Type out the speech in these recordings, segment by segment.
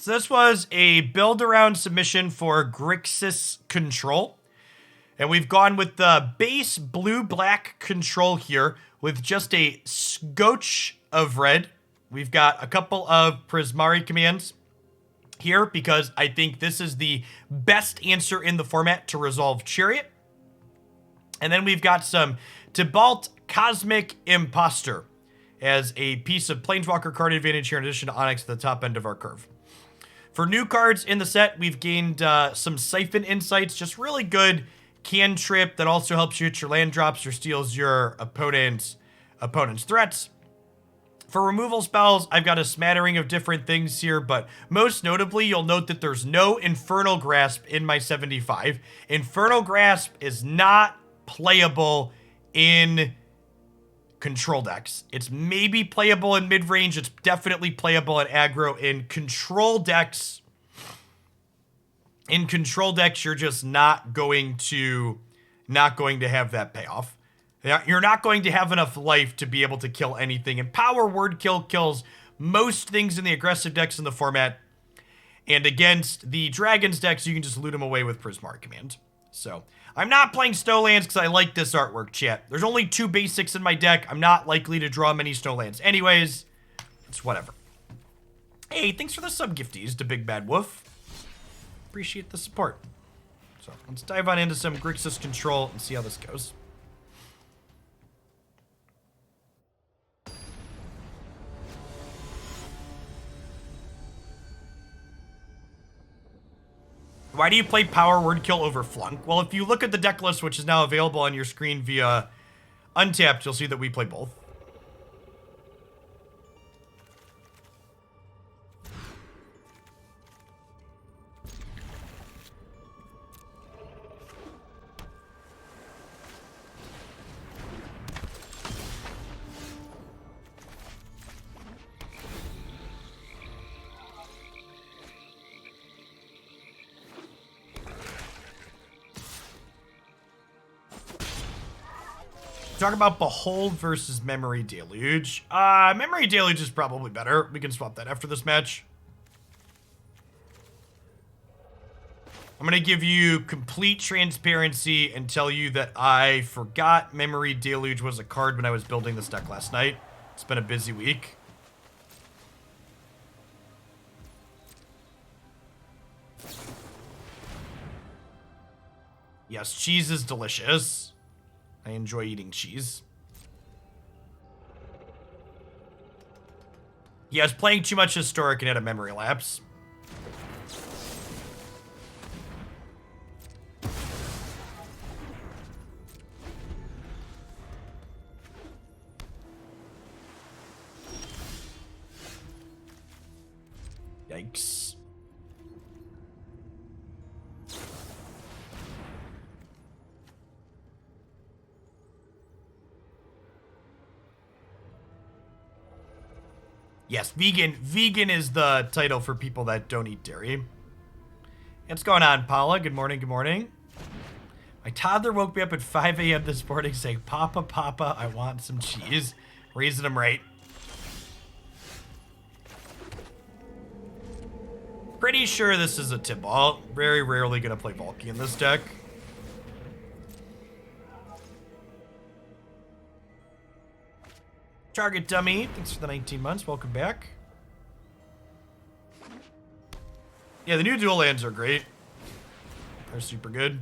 So this was a build around submission for Grixis control. And we've gone with the base blue-black control here with just a scotch of red. We've got a couple of Prismari commands here because I think this is the best answer in the format to resolve Chariot. And then we've got some Tibalt Cosmic Imposter as a piece of Planeswalker card advantage here in addition to Onyx at the top end of our curve. For new cards in the set, we've gained some Siphon Insights, just really good cantrip that also helps you hit your land drops or steals your opponent's threats. For removal spells, I've got a smattering of different things here, but most notably, you'll note that there's no Infernal Grasp in my 75. Infernal Grasp is not playable in control decks. It's maybe playable in mid-range. It's definitely playable in aggro. In control decks, you're just not going to have that payoff. You're not going to have enough life to be able to kill anything. And power word kill kills most things in the aggressive decks in the format. And against the dragons decks, you can just loot them away with Prismari Command. So I'm not playing Snowlands because I like this artwork, chat. There's only 2 basics in my deck. I'm not likely to draw many Snowlands. Anyways, it's whatever. Hey, thanks for the sub gifties to Big Bad Wolf. Appreciate the support. So let's dive on into some Grixis control and see how this goes. Why do you play Power Word Kill over Flunk? Well, if you look at the deck list, which is now available on your screen via Untapped, you'll see that we play both. Talk about Behold versus Memory Deluge. Memory Deluge is probably better. We can swap that after this match. I'm going to give you complete transparency and tell you that I forgot Memory Deluge was a card when I was building this deck last night. It's been a busy week. Yes, cheese is delicious. I enjoy eating cheese. Yeah, I was playing too much Historic and had a memory lapse. Yikes. Yes, vegan. Vegan is the title for people that don't eat dairy. What's going on, Paula? Good morning, good morning. My toddler woke me up at 5 a.m. this morning saying, Papa, Papa, I want some cheese. Raising him right. Pretty sure this is a tip-ball. Very rarely going to play Valki in this deck. Target Dummy, thanks for the 19 months. Welcome back. Yeah, the new dual lands are great. They're super good.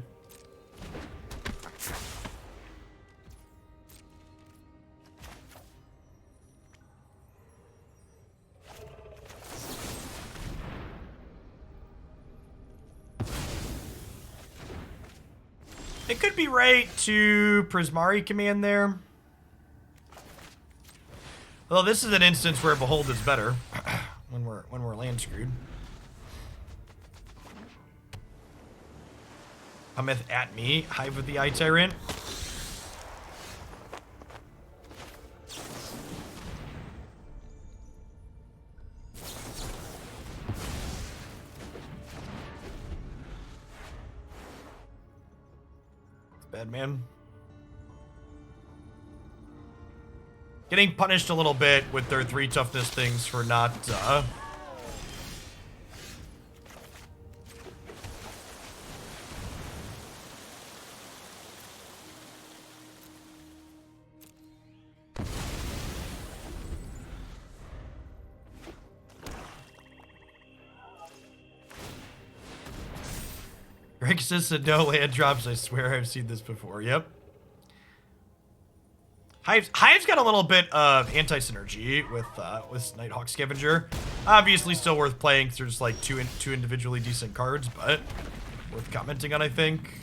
It could be right to Prismari Command there. Well, this is an instance where Behold is better when we're land screwed. Cometh at me, Hive of the Eye Tyrant. It's bad, man. Getting punished a little bit with their 3 toughness things for not Grixis and no land drops. I swear I've seen this before. Yep. Hive's got a little bit of anti-synergy with Nighthawk Scavenger. Obviously still worth playing through just like two individually decent cards, but worth commenting on, I think.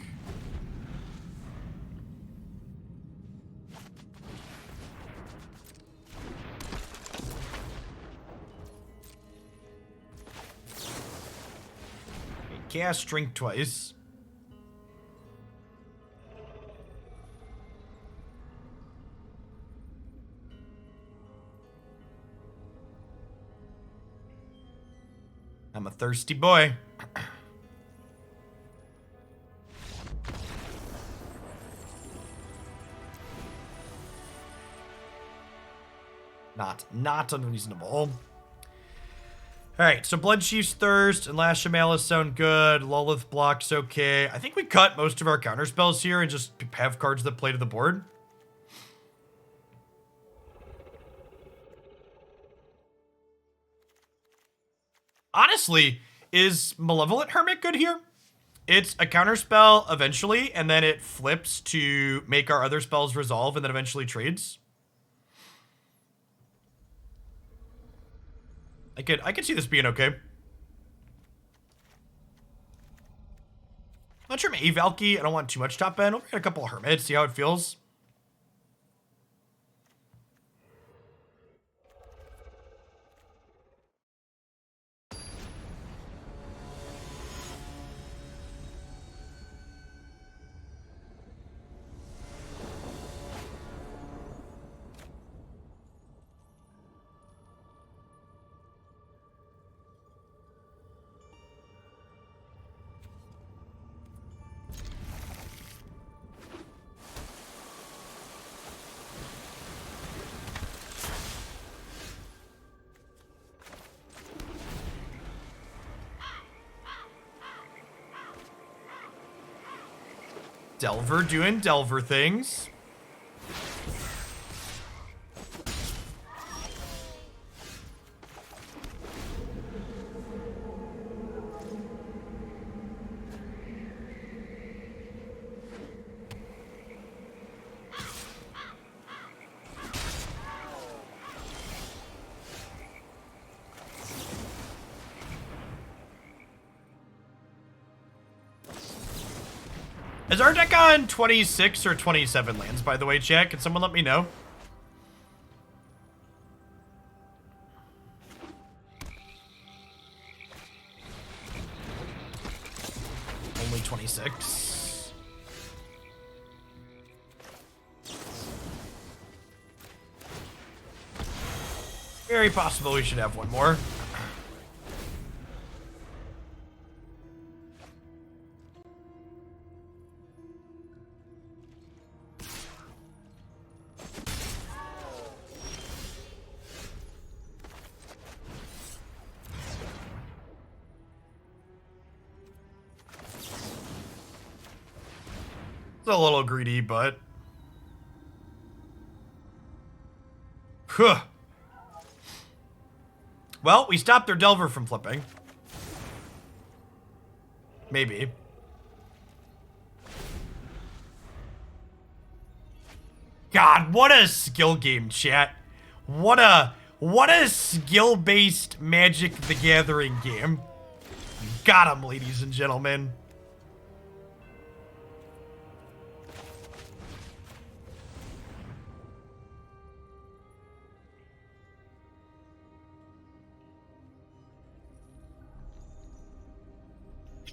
Cast, drink twice. I'm a thirsty boy. Not unreasonable. Alright, so Bloodchief's Thirst and Lash of Malice sound good. Lolth block's okay. I think we cut most of our counterspells here and just have cards that play to the board. Honestly, is Malevolent Hermit good here? It's a counterspell eventually, and then it flips to make our other spells resolve and then eventually trades. I could see this being okay. Not sure I'm a Valki. I don't want too much top end. We'll get a couple of Hermits, see how it feels. Delver doing Delver things. Is our deck on 26 or 27 lands, by the way, chat? Can someone let me know? Only 26. Very possible we should have one more. It's a little greedy, but... Huh. Well, we stopped their Delver from flipping. Maybe. God, what a skill game, chat. What a skill-based Magic the Gathering game. Got him, ladies and gentlemen.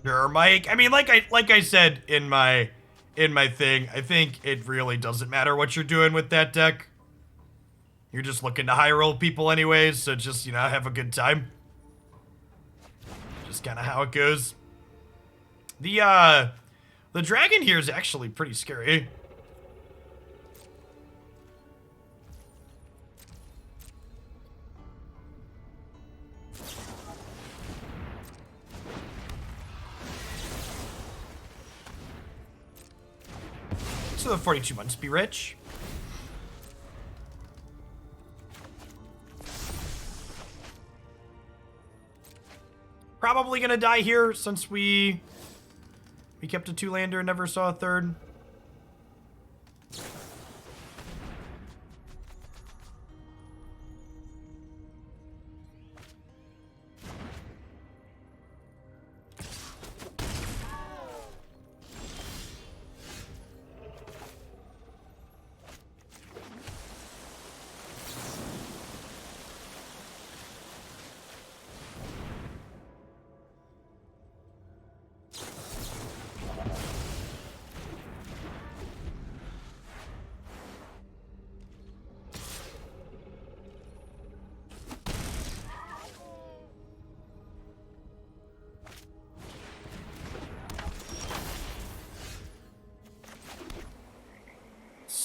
Sure, Mike. I mean, like I said in my thing, I think it really doesn't matter what you're doing with that deck. You're just looking to high roll people anyways, so just, you know, have a good time. Just kind of how it goes. The dragon here is actually pretty scary. So the 42 months be rich. Probably gonna die here since we We kept a 2-lander and never saw a third.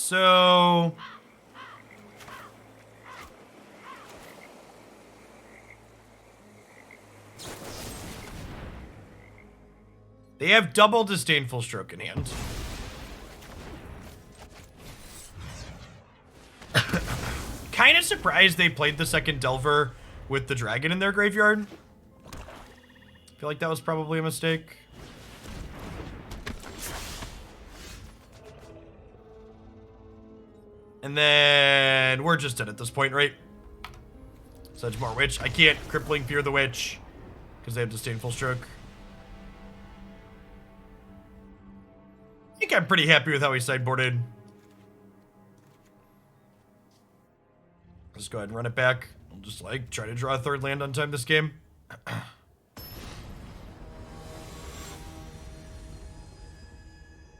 So they have double Disdainful Stroke in hand. Kind of surprised they played the second Delver with the dragon in their graveyard. I feel like that was probably a mistake. And then we're just dead at this point, right? Sedgemoor Witch. I can't Crippling Fear the Witch because they have Disdainful Stroke. I think I'm pretty happy with how he sideboarded. Let's go ahead and run it back. I'll just like try to draw a third land on time this game.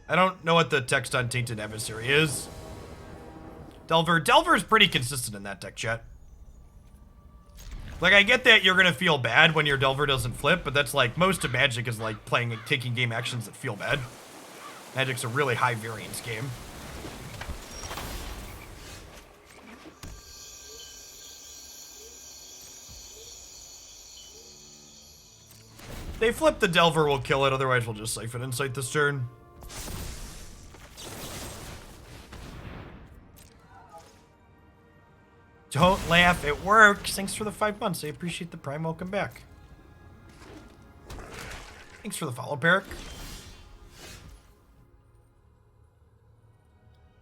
I don't know what the text on Tainted Adversary is. Delver's pretty consistent in that deck, chat. Like, I get that you're gonna feel bad when your Delver doesn't flip, but that's like, most of Magic is like taking game actions that feel bad. Magic's a really high variance game. They flip the Delver, we'll kill it, otherwise we'll just Siphon Insight this turn. Don't laugh, it works. Thanks for the 5 months. I appreciate the Prime. Welcome back. Thanks for the follow, Peric.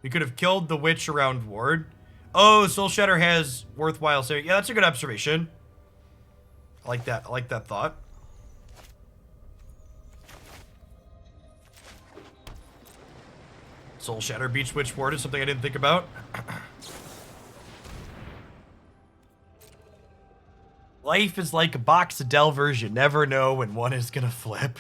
We could have killed the witch around Ward. Oh, Soul Shatter has worthwhile saving. Yeah, that's a good observation. I like that. I like that thought. Soul Shatter Beach Witch Ward is something I didn't think about. Life is like a box of Delvers. You never know when one is gonna flip.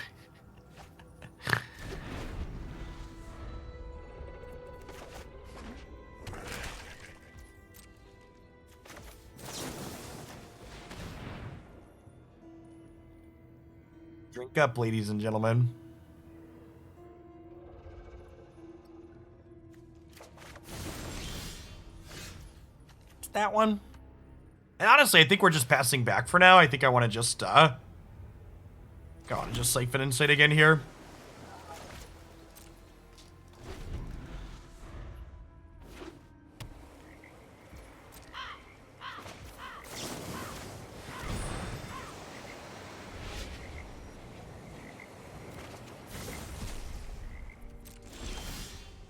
Drink up, ladies and gentlemen. It's that one. And honestly, I think we're just passing back for now. I think I want to just, Siphon Insight again here.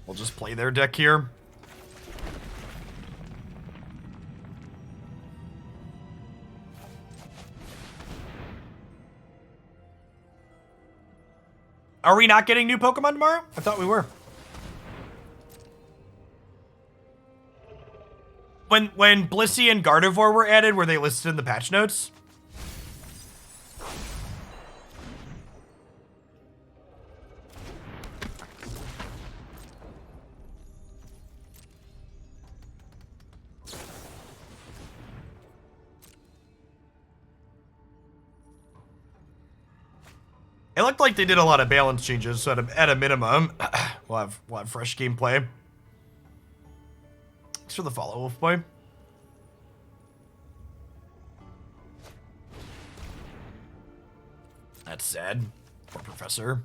We'll just play their deck here. Are we not getting new Pokemon tomorrow? I thought we were. When Blissey and Gardevoir were added, were they listed in the patch notes? It looked like they did a lot of balance changes, so at a minimum, we'll have fresh gameplay. Thanks for the follow, Wolfboy. That's sad. Poor Professor.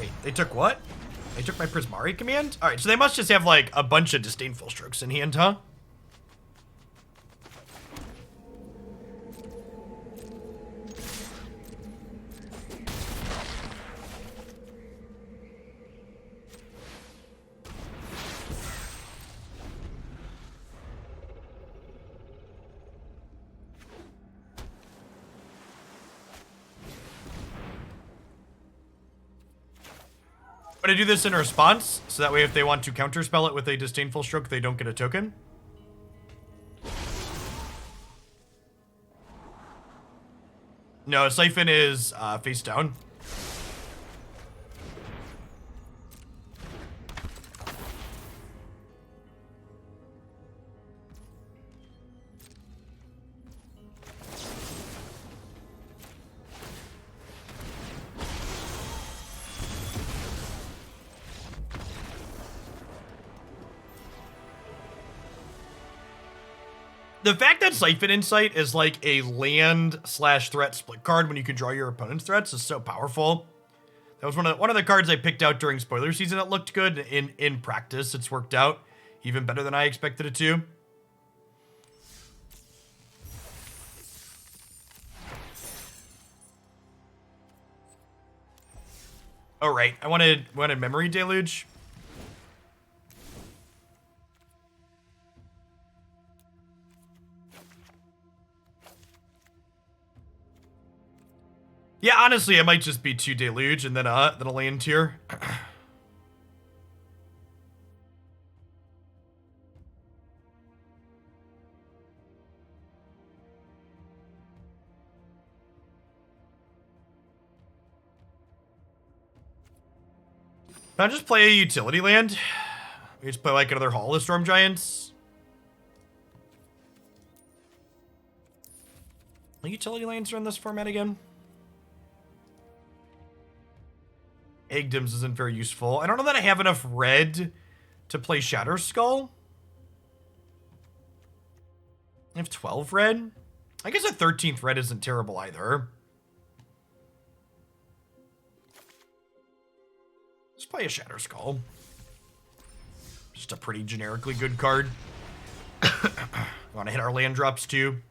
Wait, they took what? They took my Prismari Command? Alright, so they must just have, like, a bunch of Disdainful Strokes in hand, huh? I'm gonna do this in response, so that way if they want to counterspell it with a Disdainful Stroke, they don't get a token. No, Siphon is face down. The fact that Siphon Insight is like a land/threat split card when you can draw your opponent's threats is so powerful. That was one of the cards I picked out during spoiler season that looked good. In practice, it's worked out even better than I expected it to. Oh right, I wanted Memory Deluge. Yeah, honestly, it might just be 2 Deluge and then a land tier. I'll just play a utility land. We just play like another Hall of Storm Giants. The utility lands are in this format again. Eggdoms isn't very useful. I don't know that I have enough red to play Shatterskull. I have 12 red. I guess a 13th red isn't terrible either. Let's play a Shatterskull. Just a pretty generically good card. Want to hit our land drops too.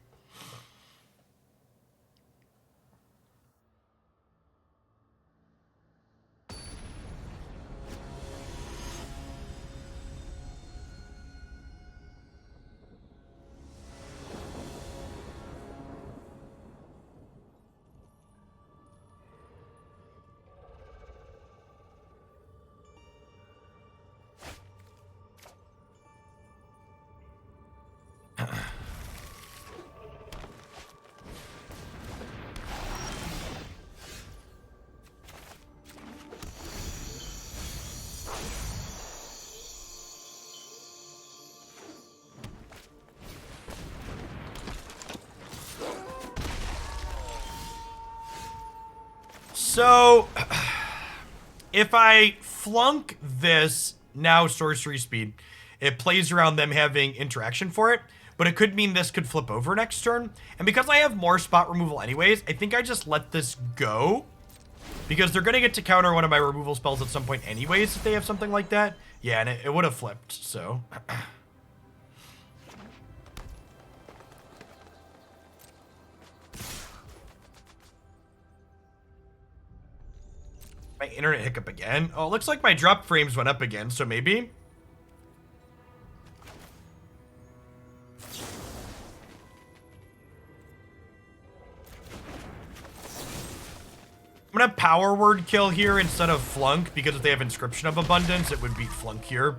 So, if I flunk this, now sorcery speed, it plays around them having interaction for it, but it could mean this could flip over next turn. And because I have more spot removal anyways, I think I just let this go. Because they're going to get to counter one of my removal spells at some point anyways if they have something like that. Yeah, and it would have flipped, so... My internet hiccup again. Oh, it looks like my drop frames went up again, so maybe. I'm gonna power word kill here instead of Flunk, because if they have Inscription of Abundance, it would beat Flunk here.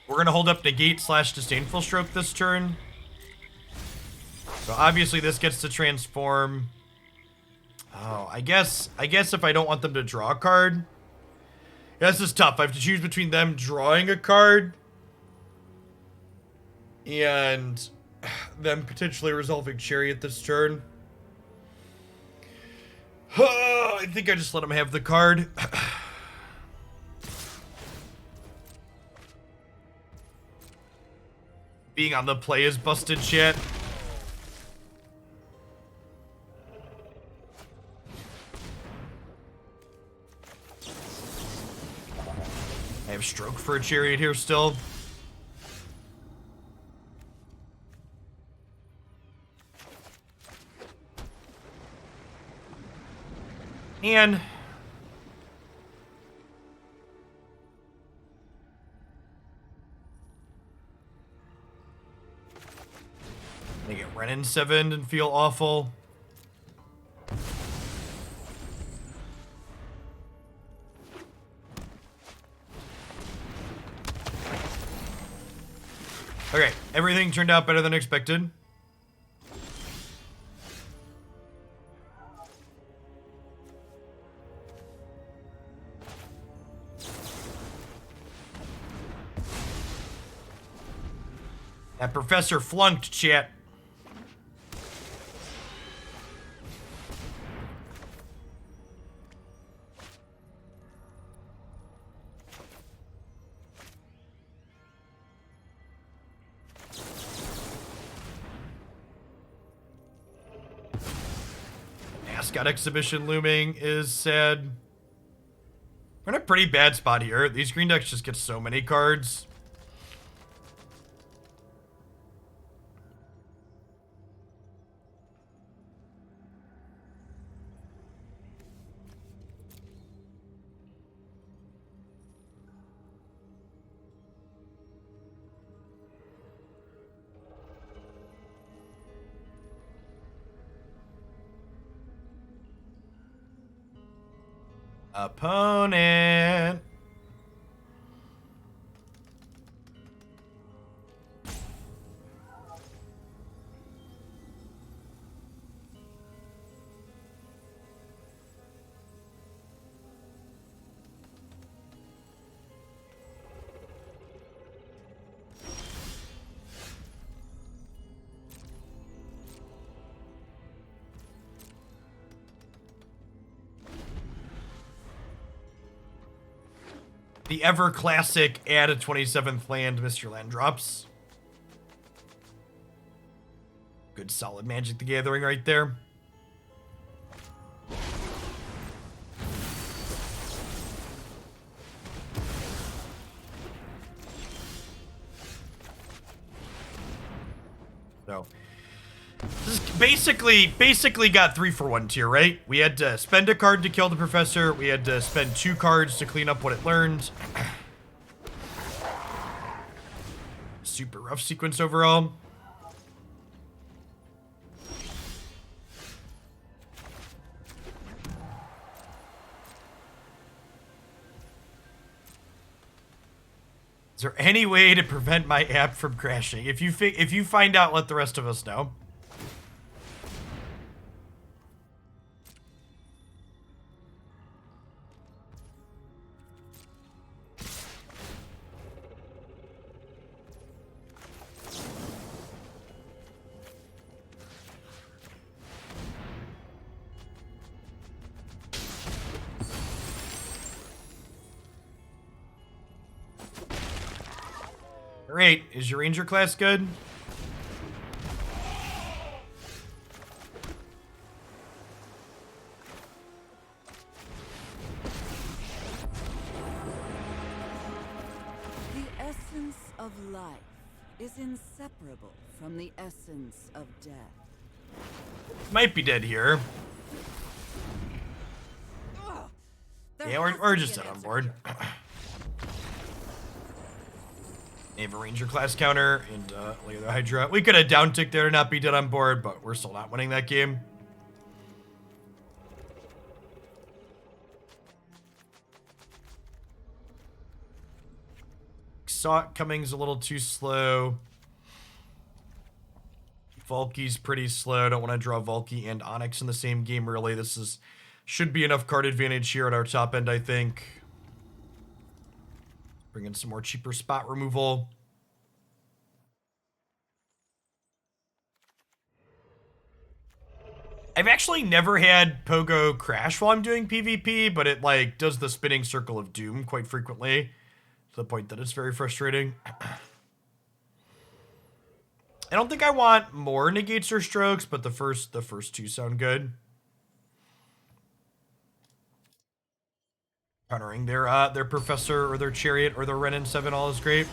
We're gonna hold up Negate / Disdainful Stroke this turn. So obviously this gets to transform. Oh, I guess if I don't want them to draw a card. Yeah, this is tough. I have to choose between them drawing a card and them potentially resolving Chariot this turn. I think I just let them have the card. Being on the play is busted shit. I have Stroke for a Chariot here still. And they get Renin 7 and feel awful. Okay, everything turned out better than expected. That professor flunked, chat. Mascot exhibition looming is sad. We're in a pretty bad spot here. These green decks just get so many cards. Opponent. The ever classic add a 27th land, Mr. Land drops. Good solid Magic the Gathering right there. So this is basically got 3-for-1 tier, right? We had to spend a card to kill the professor. We had to spend 2 cards to clean up what it learned. Super rough sequence overall. Is there any way to prevent my app from crashing? If you find out, let the rest of us know. Great. Is your Ranger class good? The essence of life is inseparable from the essence of death. Might be dead here. Yeah, or just dead on board. They have a Ranger class counter and Layer the Hydra. We could have downticked there to not be dead on board, but we're still not winning that game. Saw it coming's a little too slow. Valki's pretty slow. Don't want to draw Valki and Onyx in the same game, really. This should be enough card advantage here at our top end, I think. Bring in some more cheaper spot removal. I've actually never had Pogo crash while I'm doing PvP, but it, like, does the spinning circle of doom quite frequently, to the point that it's very frustrating. I don't think I want more negates or strokes, but the first two sound good. Countering their Professor or their Chariot or their Renin 7 all is great.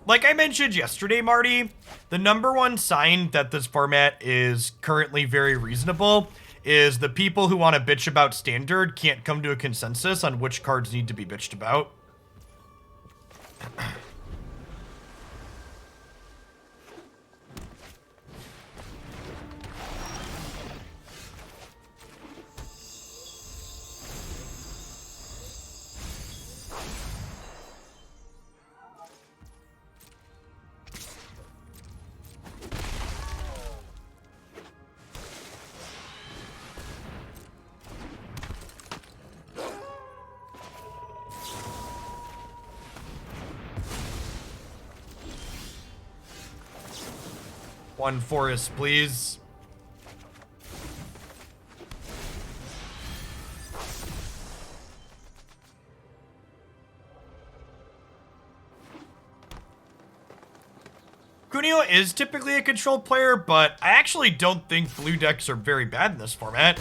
Like I mentioned yesterday, Marty, the #1 sign that this format is currently very reasonable is the people who want to bitch about Standard can't come to a consensus on which cards need to be bitched about. One forest, please. Kunio is typically a controlled player, but I actually don't think blue decks are very bad in this format.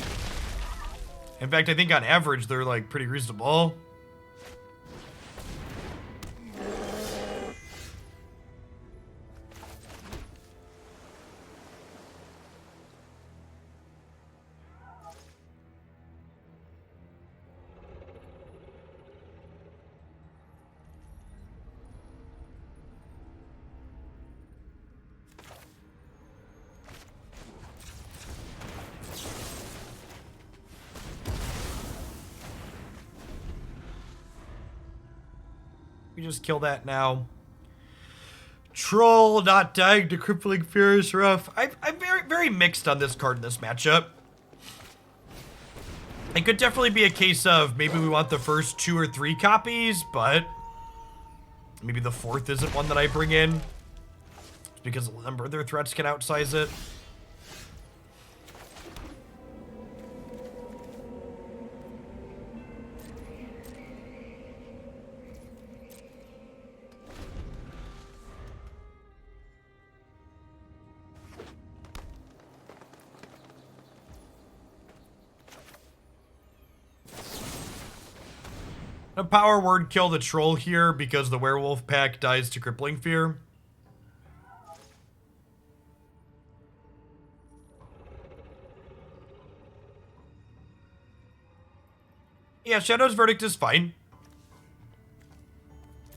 In fact, I think on average, they're like pretty reasonable. We just kill that now. Troll not dying to Crippling Fear is rough. I'm very mixed on this card in this matchup. It could definitely be a case of maybe we want the first 2 or 3 copies, but maybe the 4th isn't one that I bring in. Because a number of their threats can outsize it. A power word kill the troll here because the werewolf pack dies to Crippling Fear. Yeah, Shadow's Verdict is fine.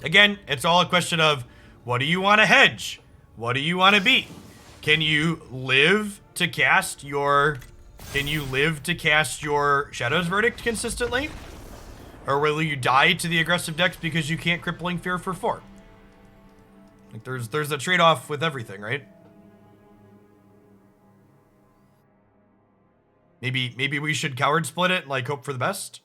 Again, it's all a question of what do you want to hedge? What do you want to beat? Can you live to cast your Shadow's Verdict consistently? Or will you die to the aggressive decks because you can't Crippling Fear for 4? Like there's a trade-off with everything, right? Maybe we should coward split it and like hope for the best.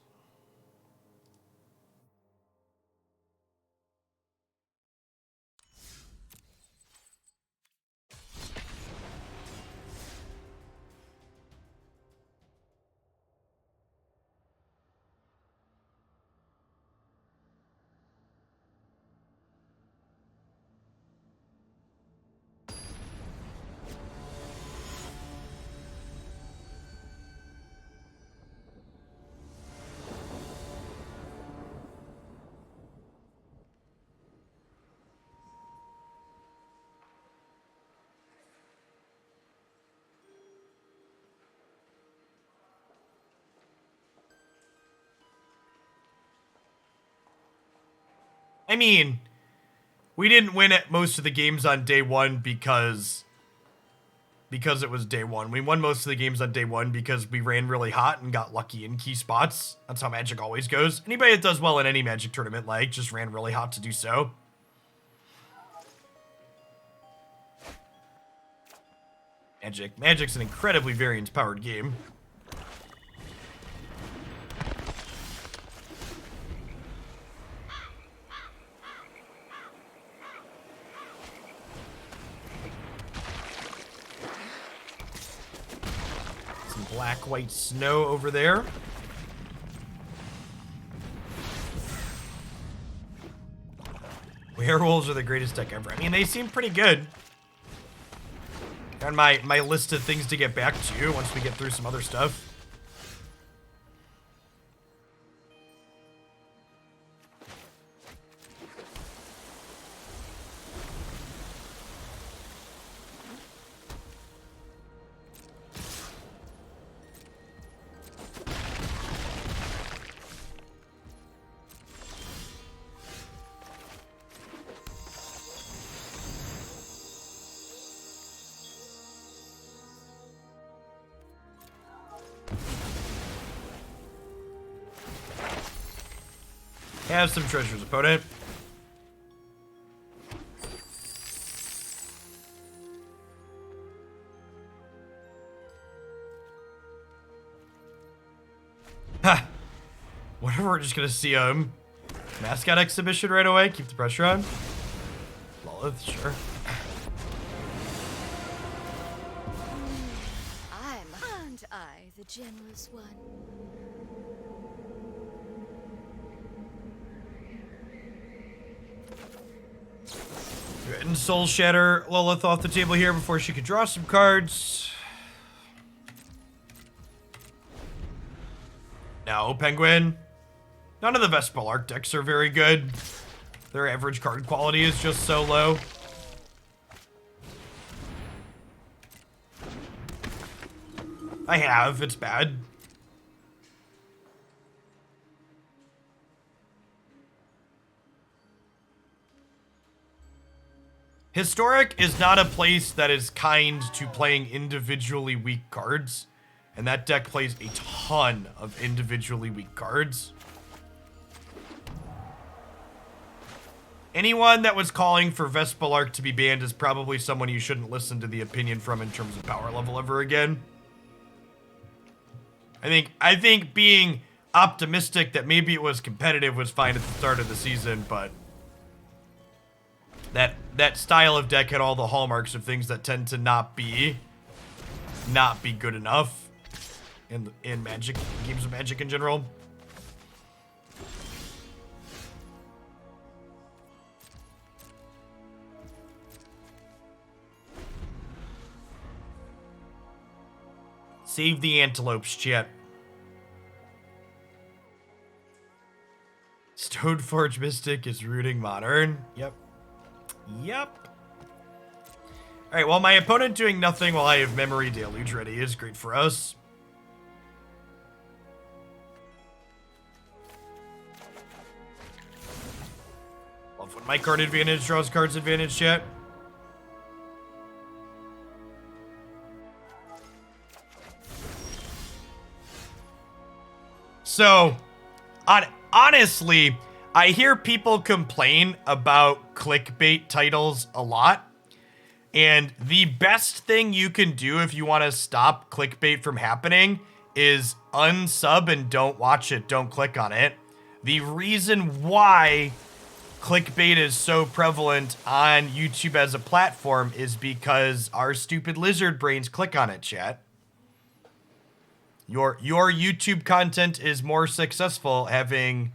I mean, we didn't win at most of the games on day 1 because it was day 1. We won most of the games on day 1 because we ran really hot and got lucky in key spots. That's how Magic always goes. Anybody that does well in any Magic tournament, like, just ran really hot to do so. Magic's an incredibly variance-powered game. Black-white snow over there. Werewolves are the greatest deck ever. I mean, they seem pretty good. On my list of things to get back to once we get through some other stuff. Have some treasures, opponent. Ha! Whatever, we're just gonna see mascot exhibition right away. Keep the pressure on. Lolth, sure. Aren't I the generous one? And Soul Shatter Lolth off the table here before she could draw some cards. No, Penguin. None of the Vespal Arc decks are very good. Their average card quality is just so low. I have, it's bad. Historic is not a place that is kind to playing individually weak cards, and that deck plays a ton of individually weak cards. Anyone that was calling for Vespal Arc to be banned is probably someone you shouldn't listen to the opinion from in terms of power level ever again. I think being optimistic that maybe it was competitive was fine at the start of the season, but that style of deck had all the hallmarks of things that tend to not be good enough in Magic, games of Magic in general. Save the antelopes, chat. Stoneforge Mystic is rooting Modern. Yep. Yep. Alright, well, my opponent doing nothing while I have Memory Deluge ready is great for us. Love when my card advantage draws cards advantage, chat. So, honestly, I hear people complain about clickbait titles a lot, and the best thing you can do if you want to stop clickbait from happening is unsub and don't watch it, don't click on it. The reason why clickbait is so prevalent on YouTube as a platform is because our stupid lizard brains click on it, chat. Your YouTube content is more successful having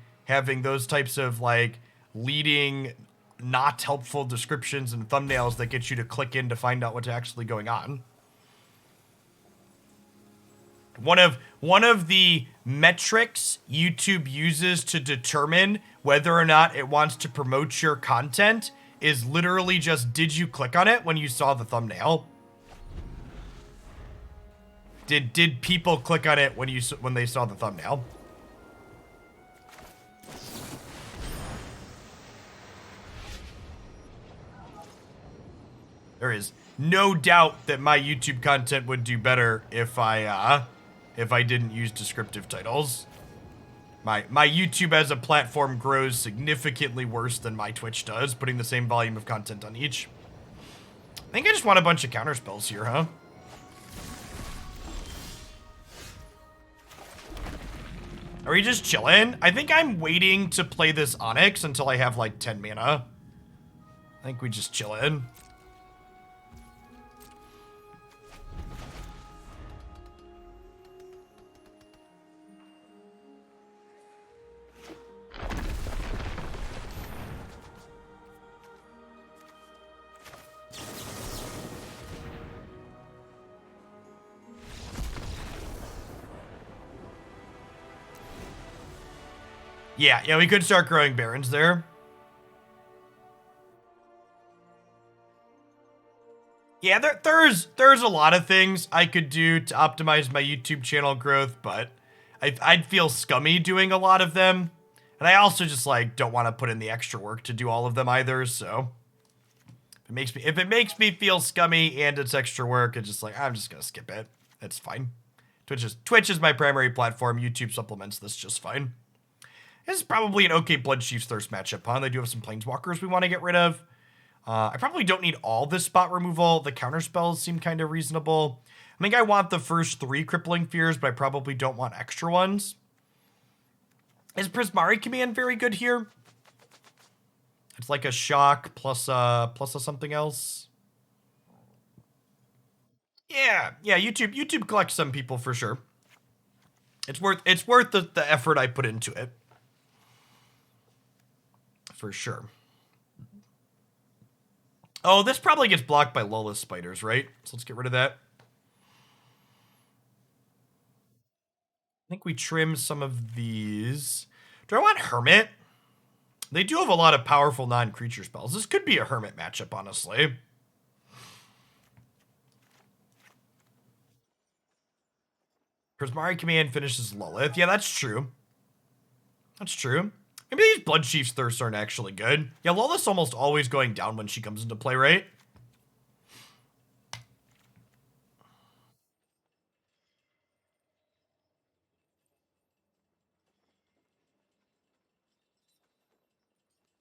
those types of like leading not helpful descriptions and thumbnails that get you to click in to find out what's actually going on. One of the metrics YouTube uses to determine whether or not it wants to promote your content is literally just, did you click on it when you saw the thumbnail? Did people click on it when they saw the thumbnail? There is no doubt that my YouTube content would do better if I didn't use descriptive titles. My YouTube as a platform grows significantly worse than my Twitch does, putting the same volume of content on each. I think I just want a bunch of counterspells here, huh? Are we just chilling? I think I'm waiting to play this Onyx until I have like 10 mana. I think we just chillin'. Yeah, we could start growing Barons there. Yeah, there's a lot of things I could do to optimize my YouTube channel growth, but I'd feel scummy doing a lot of them. And I also just, like, don't want to put in the extra work to do all of them either, so... If it makes me feel scummy and it's extra work, it's just like, I'm just gonna skip it. It's fine. Twitch is my primary platform. YouTube supplements this just fine. This is probably an okay Bloodchief's Thirst matchup, huh? They do have some Planeswalkers we want to get rid of. I probably don't need all this spot removal. The counterspells seem kind of reasonable. I think I want the first 3 Crippling Fears, but I probably don't want extra ones. Is Prismari Command very good here? It's like a shock plus a something else. Yeah, YouTube collects some people for sure. It's worth the effort I put into it. For sure. Oh, this probably gets blocked by Lolth spiders, right? So let's get rid of that. I think we trim some of these. Do I want Hermit? They do have a lot of powerful non-creature spells. This could be a Hermit matchup, honestly. Prismari Command finishes Lolth. Yeah, that's true. That's true. Maybe these Bloodchief's Thirsts aren't actually good. Yeah, Lolth's almost always going down when she comes into play, right?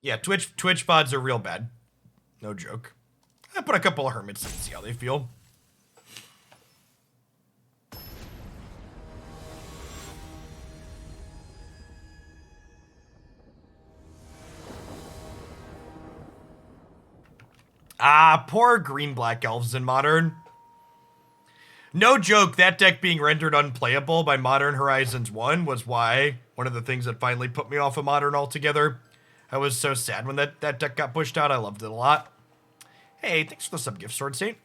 Yeah, Twitch pods are real bad. No joke. I put a couple of Hermits and see how they feel. Ah, poor green-black elves in Modern. No joke, that deck being rendered unplayable by Modern Horizons 1 was why one of the things that finally put me off of Modern altogether. I was so sad when that deck got pushed out. I loved it a lot. Hey, thanks for the sub-gift, Sword Saint.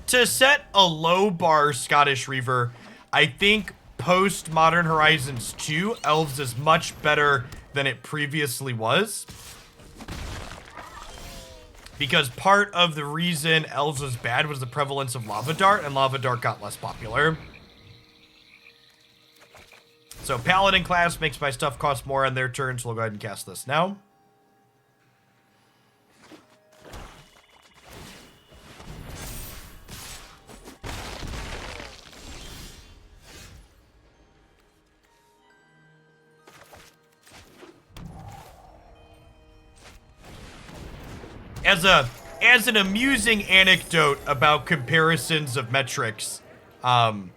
To set a low bar Scottish Reaver, I think post Modern Horizons 2, Elves is much better than it previously was. Because part of the reason Elves was bad was the prevalence of Lava Dart, and Lava Dart got less popular. So Paladin class makes my stuff cost more on their turn, so we'll go ahead and cast this now. As an amusing anecdote about comparisons of metrics, to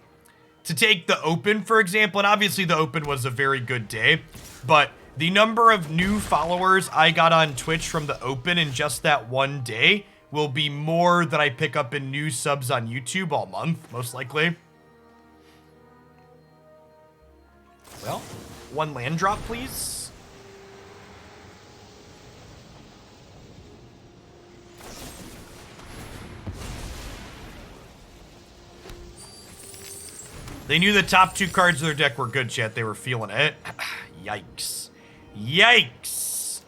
take the Open, for example, and obviously the Open was a very good day, but the number of new followers I got on Twitch from the Open in just that one day will be more than I pick up in new subs on YouTube all month, most likely. Well, 1 land drop, please. They knew the top 2 cards of their deck were good, chat. They were feeling it. Yikes. Yikes.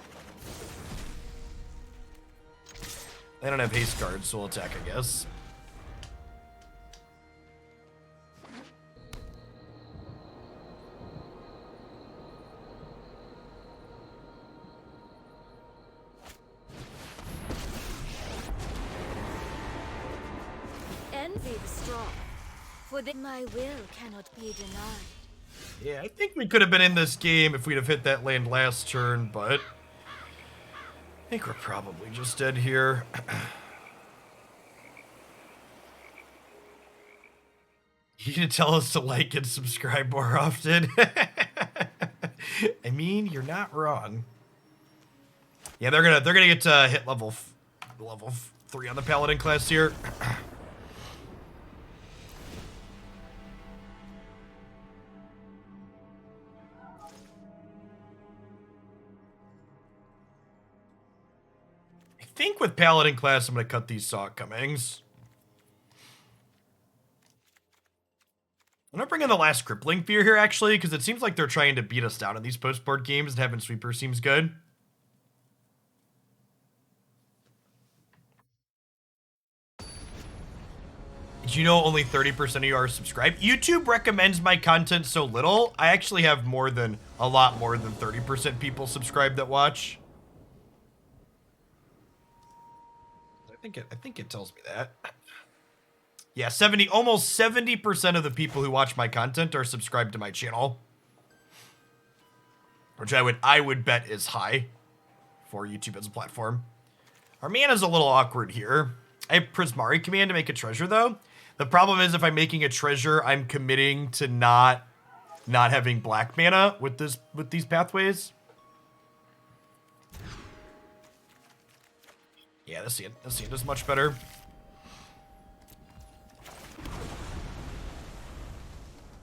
They don't have haste cards, so we'll attack, I guess. Envy the strong, for that my will cannot be denied. Yeah, I think we could have been in this game if we'd have hit that land last turn, but I think we're probably just dead here. You need to tell us to like and subscribe more often. I mean, you're not wrong. Yeah, they're gonna get to hit level 3 on the Paladin class here. think with Paladin class, I'm going to cut these Saw Comings. I'm going to bring in the last Crippling Fear here, actually, because it seems like they're trying to beat us down in these post-board games, and having Sweeper seems good. Did you know only 30% of you are subscribed? YouTube recommends my content so little. I actually have a lot more than 30% people subscribed that watch. I think it tells me that. Yeah, almost 70% of the people who watch my content are subscribed to my channel, which I would bet is high for YouTube as a platform. Our mana's a little awkward here. I have Prismari Command to make a treasure, though. The problem is if I'm making a treasure, I'm committing to not having black mana with these pathways. Yeah, this hand is much better.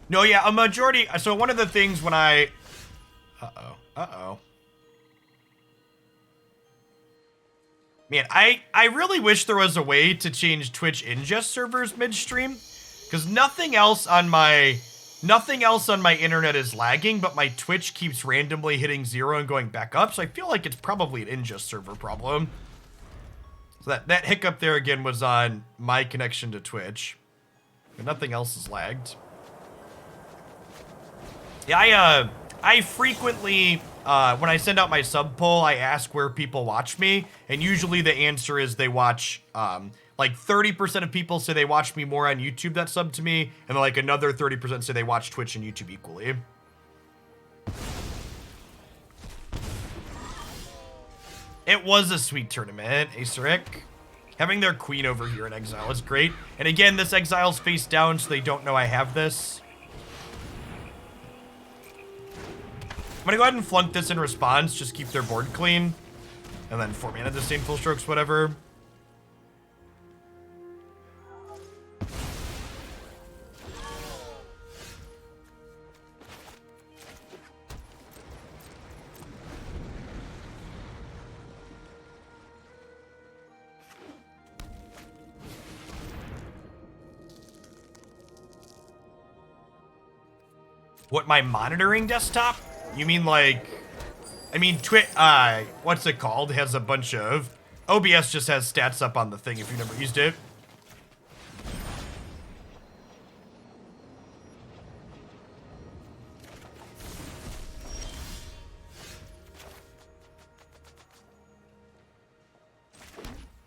No, yeah, a majority. So one of the things when I... Uh-oh. Man, I really wish there was a way to change Twitch ingest servers midstream, because nothing else on my internet is lagging, but my Twitch keeps randomly hitting 0 and going back up, so I feel like it's probably an ingest server problem. So that hiccup there again was on my connection to Twitch, but nothing else is lagged. Yeah, I frequently, when I send out my sub poll, I ask where people watch me, and usually the answer is they watch, like 30% of people say they watch me more on YouTube that sub to me, and like another 30% say they watch Twitch and YouTube equally. It was a sweet tournament, Acerric. Having their queen over here in exile is great. And again, this exile's face down, so they don't know I have this. I'm gonna go ahead and flunk this in response, just keep their board clean. And then 4 mana Disdainful Strokes, whatever. What, my monitoring desktop? You mean like, I mean, what's it called? It has a bunch of, OBS just has stats up on the thing if you've never used it.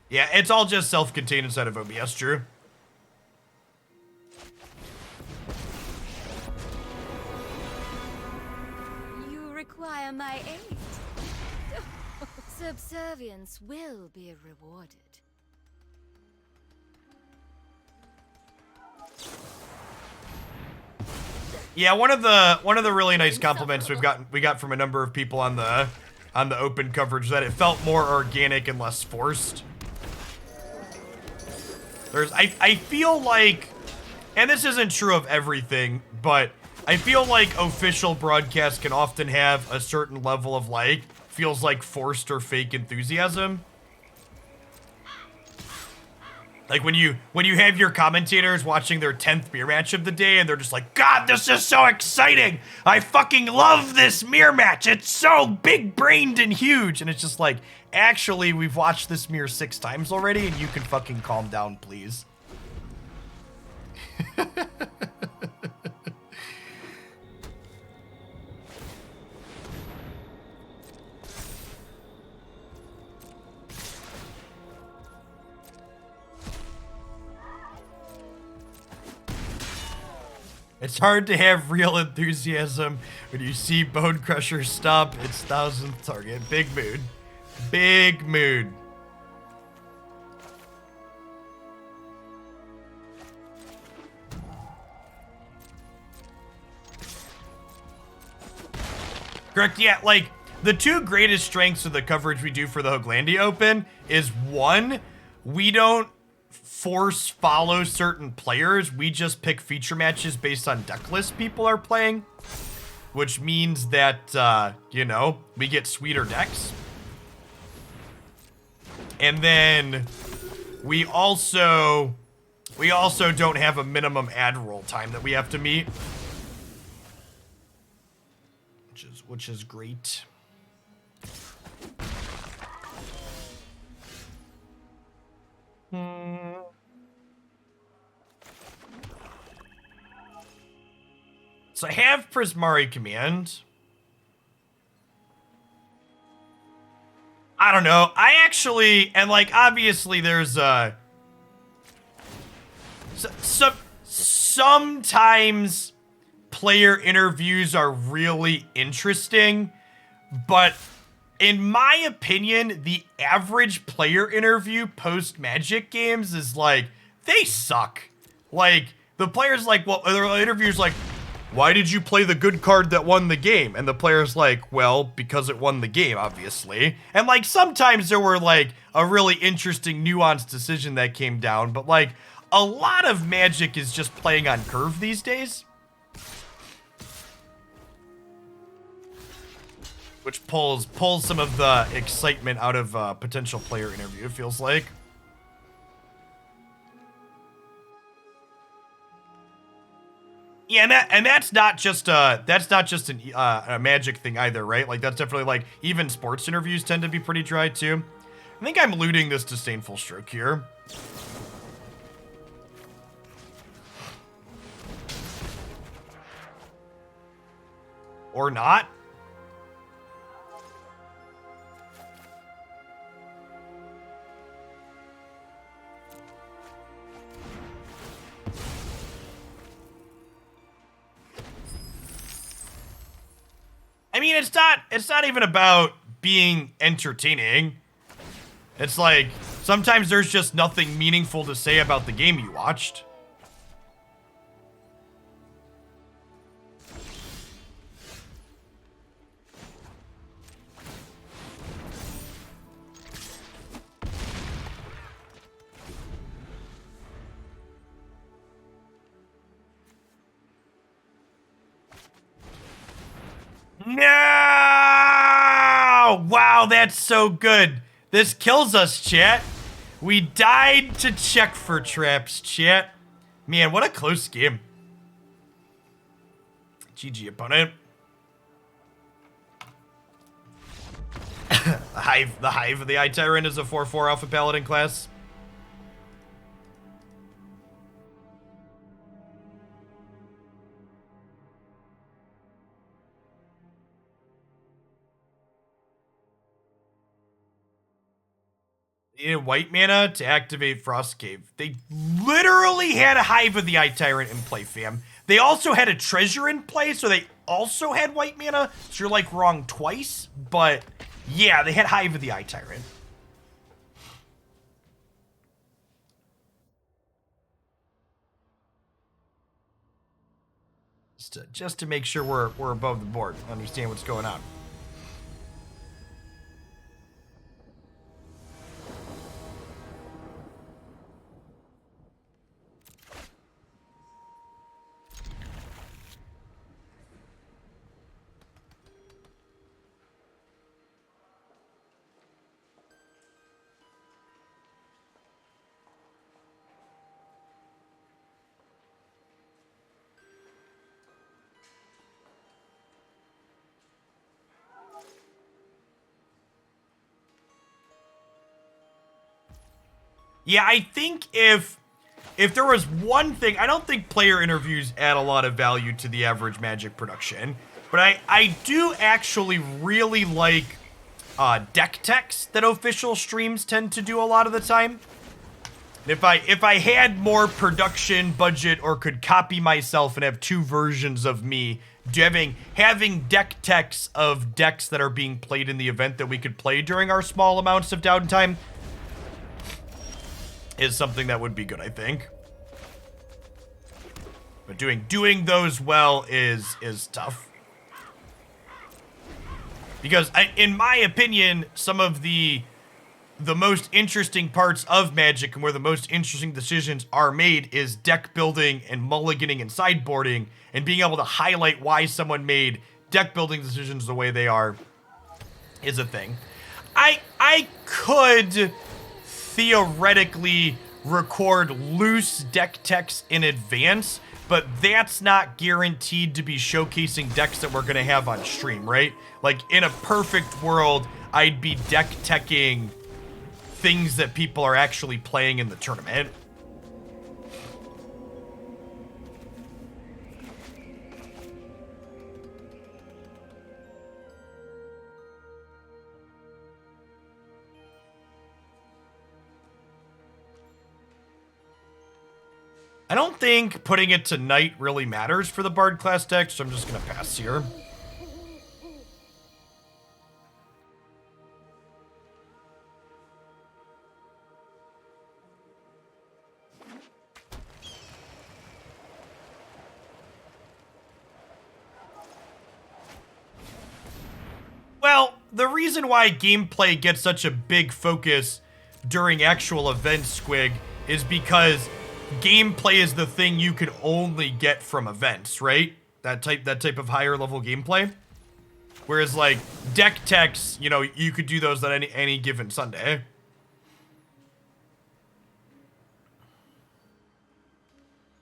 Yeah, it's all just self-contained inside of OBS, Drew. Require my aid. Subservience will be rewarded. Yeah, one of the really nice compliments we got from a number of people on the open coverage that it felt more organic and less forced. I feel like, and this isn't true of everything, but I feel like official broadcasts can often have a certain level of like, feels like forced or fake enthusiasm. Like when you have your commentators watching their 10th mirror match of the day and they're just like, God, this is so exciting. I fucking love this mirror match. It's so big-brained and huge. And it's just like, actually, we've watched this mirror 6 times already and you can fucking calm down, please. It's hard to have real enthusiasm when you see Bone Crusher stomp its 1000th target. Big mood. Big mood. Correct, yeah, like, the 2 greatest strengths of the coverage we do for the Hoaglandia Open is, 1, we don't force follow certain players. We just pick feature matches based on deck lists people are playing, which means that, you know, we get sweeter decks. And then we also don't have a minimum ad roll time that we have to meet, which is great. So I have Prismari Command. I don't know. I actually, and like, obviously there's sometimes player interviews are really interesting, but in my opinion, the average player interview post Magic games is like, they suck. Like, the player's like, well, the interviewer's like, why did you play the good card that won the game? And the player's like, well, because it won the game, obviously. And like, sometimes there were like a really interesting nuanced decision that came down, but like, a lot of Magic is just playing on curve these days. Which pulls some of the excitement out of potential player interview, it feels like. Yeah, and that's not just a Magic thing either, right? Like, that's definitely like, even sports interviews tend to be pretty dry too. I think I'm looting this Disdainful Stroke here. Or not. I mean, it's not even about being entertaining. It's like, sometimes there's just nothing meaningful to say about the game you watched. No! Wow, that's so good. This kills us, chat. We died to check for traps, chat. Man, what a close game. GG, opponent. The Hive of the Eye Tyrant is a 4/4 Alpha Paladin class. They needed white mana to activate Frost Cave. They literally had a Hive of the Eye Tyrant in play, fam. They also had a treasure in play, so they also had white mana. So you're like wrong twice, but yeah, they had Hive of the Eye Tyrant. Just to make sure we're above the board, understand what's going on. Yeah, I think if there was one thing, I don't think player interviews add a lot of value to the average Magic production, but I do actually really like deck techs that official streams tend to do a lot of the time. If I had more production budget or could copy myself and have two versions of me, having deck techs of decks that are being played in the event that we could play during our small amounts of downtime is something that would be good, I think. But doing those well is tough. Because in my opinion, some of the most interesting parts of Magic and where the most interesting decisions are made is deck building and mulliganing and sideboarding and being able to highlight why someone made deck building decisions the way they are is a thing. I could theoretically record loose deck text in advance, but that's not guaranteed to be showcasing decks that we're going to have on stream, right? Like, in a perfect world, I'd be deck teching things that people are actually playing in the tournament. I don't think putting it to night really matters for the Bard class deck, so I'm just going to pass here. Well, the reason why gameplay gets such a big focus during actual events, Squig, is because gameplay is the thing you can only get from events, right? That type of higher level gameplay. Whereas like deck techs, you know, you could do those on any given Sunday.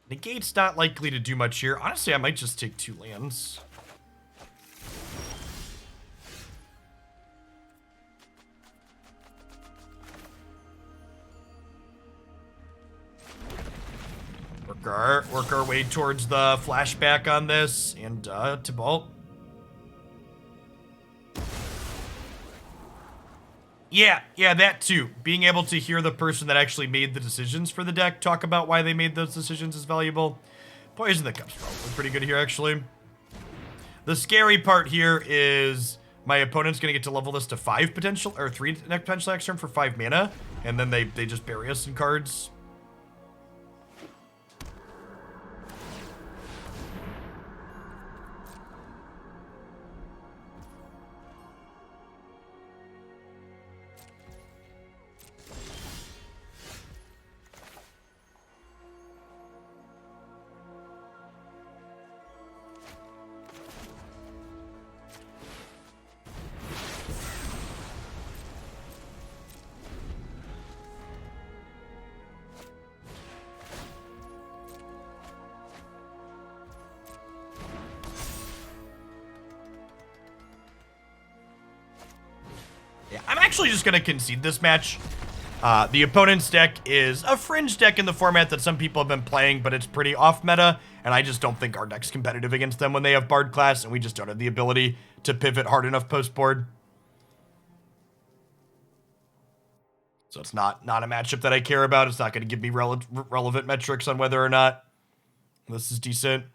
Negate's not likely to do much here. Honestly, I might just take 2 lands. Work our way towards the flashback on this, and to bolt. Yeah, that too. Being able to hear the person that actually made the decisions for the deck talk about why they made those decisions is valuable. Poison the Cup's probably pretty good here, actually. The scary part here is my opponent's going to get to level this to 5 potential, or 3 potential next turn for 5 mana, and then they just bury us in cards. I'm actually just going to concede this match. The opponent's deck is a fringe deck in the format that some people have been playing, but it's pretty off meta, and I just don't think our deck's competitive against them when they have Bard class, and we just don't have the ability to pivot hard enough post-board. So it's not a matchup that I care about. It's not going to give me relevant metrics on whether or not this is decent.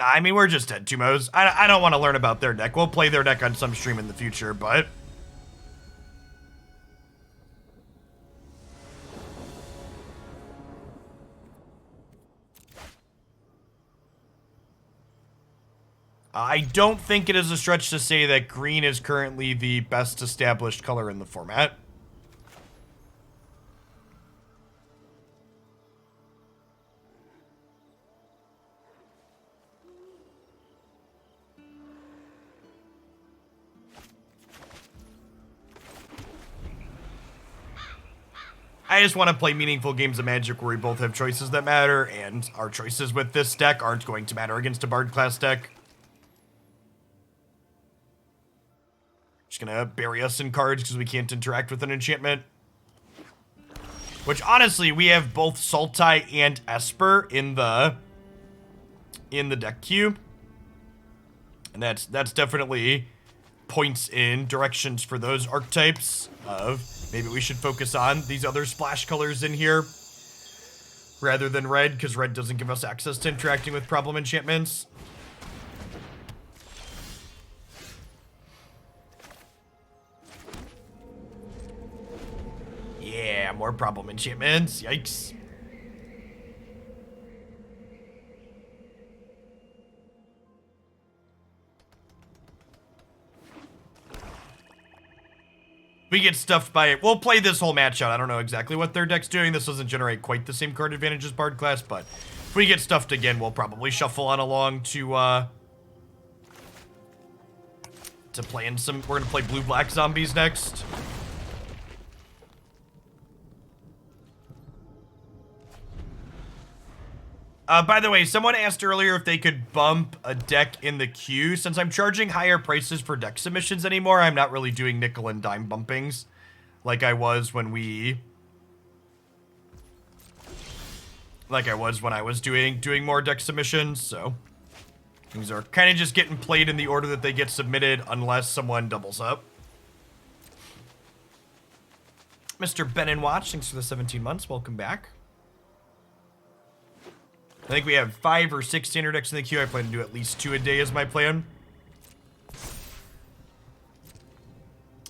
I mean, we're just dead Tumos. I don't want to learn about their deck. We'll play their deck on some stream in the future, but... I don't think it is a stretch to say that green is currently the best established color in the format. I just want to play meaningful games of Magic where we both have choices that matter, and our choices with this deck aren't going to matter against a Bard class deck. Just gonna bury us in cards because we can't interact with an enchantment. Which, honestly, we have both Sultai and Esper in the deck queue. And that's definitely points in directions for those archetypes of maybe we should focus on these other splash colors in here rather than red, because red doesn't give us access to interacting with problem enchantments. Yeah, more problem enchantments. Yikes. We get stuffed by it. We'll play this whole match out. I don't know exactly what their deck's doing. This doesn't generate quite the same card advantage as Bard class, but if we get stuffed again, we'll probably shuffle on along to play in some... We're gonna play blue-black zombies next. By the way, someone asked earlier if they could bump a deck in the queue. Since I'm charging higher prices for deck submissions anymore, I'm not really doing nickel and dime bumpings like I was when I was doing more deck submissions, so things are kind of just getting played in the order that they get submitted unless someone doubles up. Mr. Ben and Watch, thanks for the 17 months. Welcome back. I think we have 5 or 6 standard decks in the queue. I plan to do at least 2 a day as my plan.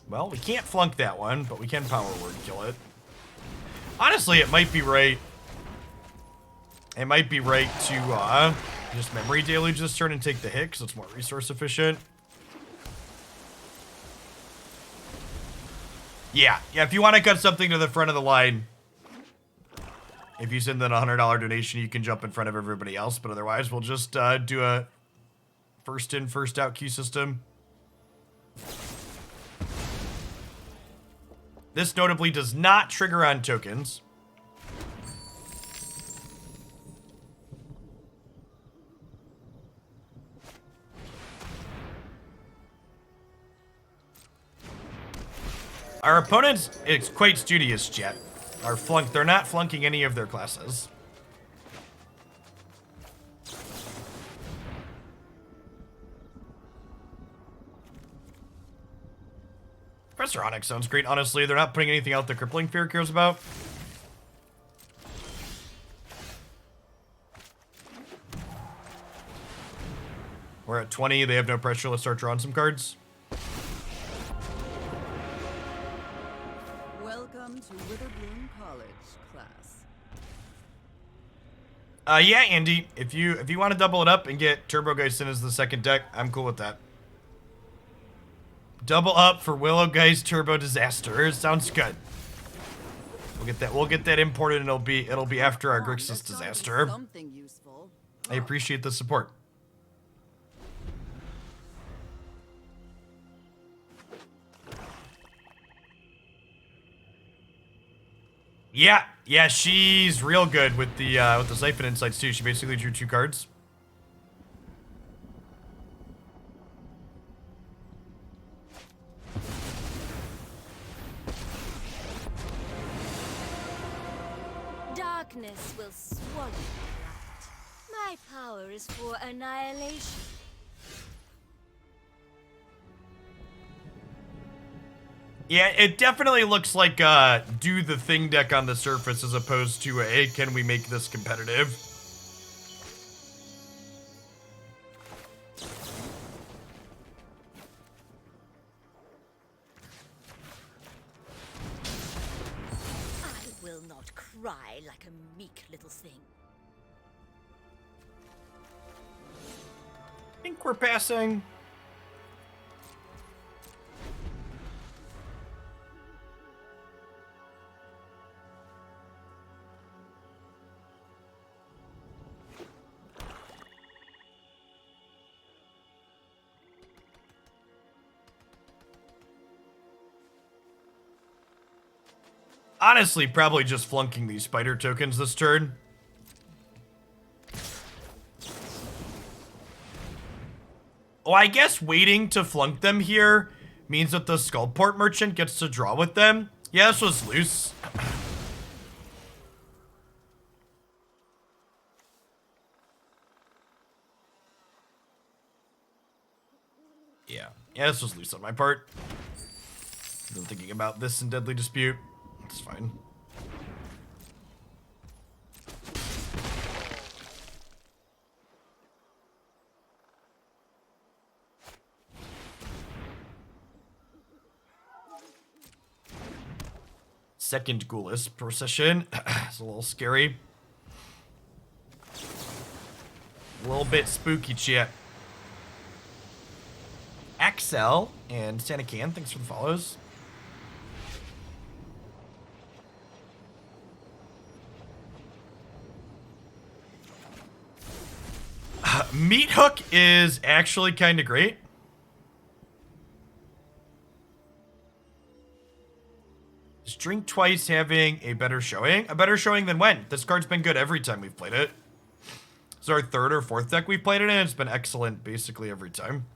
Well, we can't flunk that one, but we can power word kill it. Honestly, it might be right. It might be right to just Memory Deluge this turn and take the hit, because it's more resource efficient. Yeah, if you want to cut something to the front of the line, if you send in a $100 donation, you can jump in front of everybody else, but otherwise we'll just do a first in, first out queue system. This notably does not trigger on tokens. Our opponents, it's quite studious, chat. Are flunk. They're not flunking any of their classes. Professor Onyx sounds great, honestly. They're not putting anything out that Crippling Fear cares about. We're at 20. They have no pressure. Let's start drawing some cards. Welcome to Witherbloom College, class. Yeah, Andy. If you want to double it up and get Turbo Geist in as the second deck, I'm cool with that. Double up for Willow Geist Turbo Disaster. Sounds good. We'll get that imported, and it'll be after our Grixis disaster. Something useful. I appreciate the support. Yeah, she's real good with the Siphon Insights too. She basically drew 2 cards. Darkness will swallow the light. My power is for annihilation. Yeah, it definitely looks like do the thing deck on the surface as opposed to a can we make this competitive? I will not cry like a meek little thing. I think we're passing. Honestly, probably just flunking these spider tokens this turn. Oh, I guess waiting to flunk them here means that the Skullport Merchant gets to draw with them. Yeah, this was loose. Yeah, this was loose on my part. I've been thinking about this in Deadly Dispute. It's fine. Second Ghoulish Procession. It's a little scary. A little bit spooky, chat. Axel and Santa Can, thanks for the follows. Meathook is actually kind of great. Is Drink Twice having a better showing? A better showing than when? This card's been good every time we've played it. It's our third or fourth deck we've played it in. It's been excellent basically every time.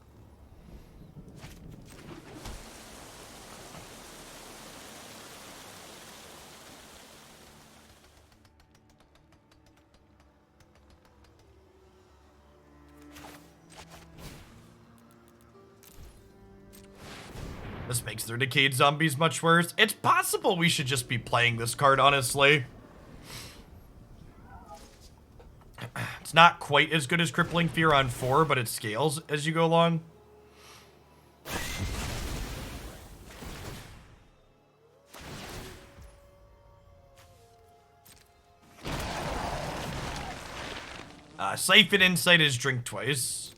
This makes their Decayed Zombies much worse. It's possible we should just be playing this card, honestly. It's not quite as good as Crippling Fear on 4, but it scales as you go along. Siphon Insight is Drink Twice.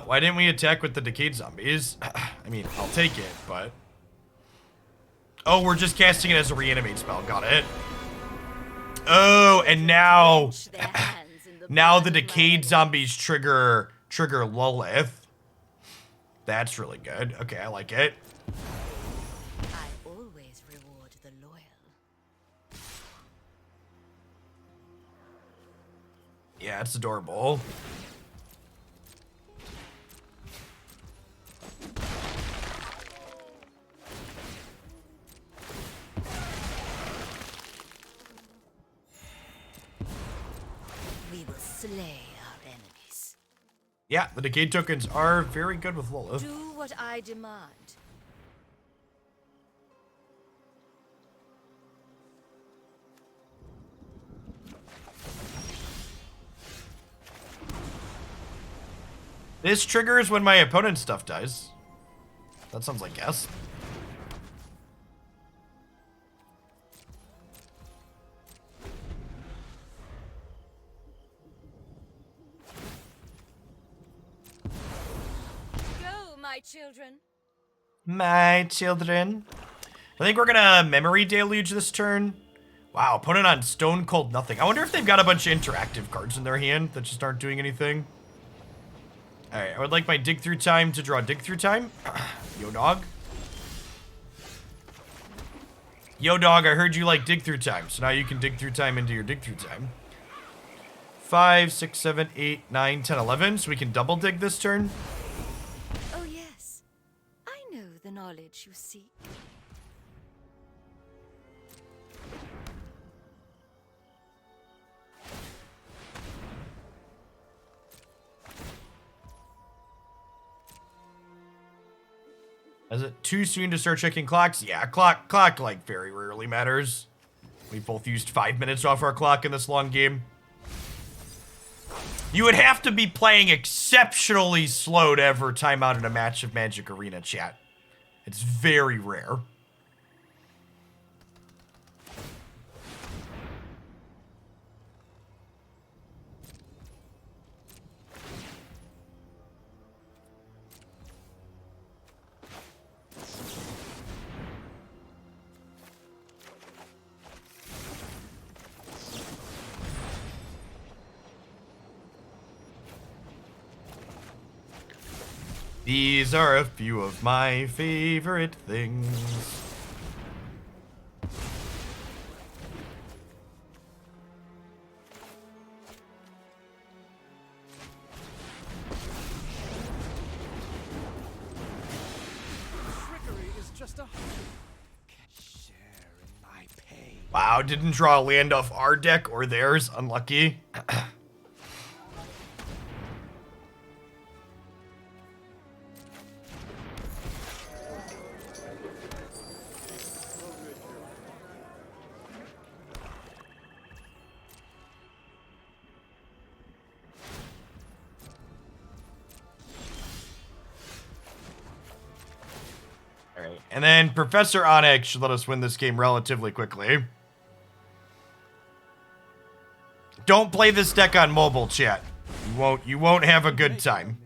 Why didn't we attack with the Decayed Zombies? I mean, I'll take it, but... Oh, we're just casting it as a reanimate spell. Got it. Oh, and now... now the Decayed Zombies trigger Lolth. That's really good. Okay, I like it. I always reward the loyal. Yeah, it's adorable. Slay our enemies. Yeah, the Decayed tokens are very good with Lolth. Do what I demand. This triggers when my opponent's stuff dies. That sounds like yes. My children. My children. I think we're gonna Memory Deluge this turn. Wow, opponent on Stone Cold Nothing. I wonder if they've got a bunch of interactive cards in their hand that just aren't doing anything. Alright, I would like my Dig Through Time to draw Dig Through Time. Yo, dog. Yo, dog, I heard you like Dig Through Time, so now you can Dig Through Time into your Dig Through Time. 5, 6, 7, 8, 9, 10, 11, so we can double dig this turn. The knowledge you seek. Is it too soon to start checking clocks? Yeah, clock like very rarely matters. We both used 5 minutes off our clock in this long game. You would have to be playing exceptionally slow to ever time out in a match of Magic Arena, chat. It's very rare. These are a few of my favorite things. Trickery is just a share in my pain. Wow, didn't draw a land off our deck or theirs. Unlucky. And then Professor Onyx should let us win this game relatively quickly. Don't play this deck on mobile, chat. You won't have a good time.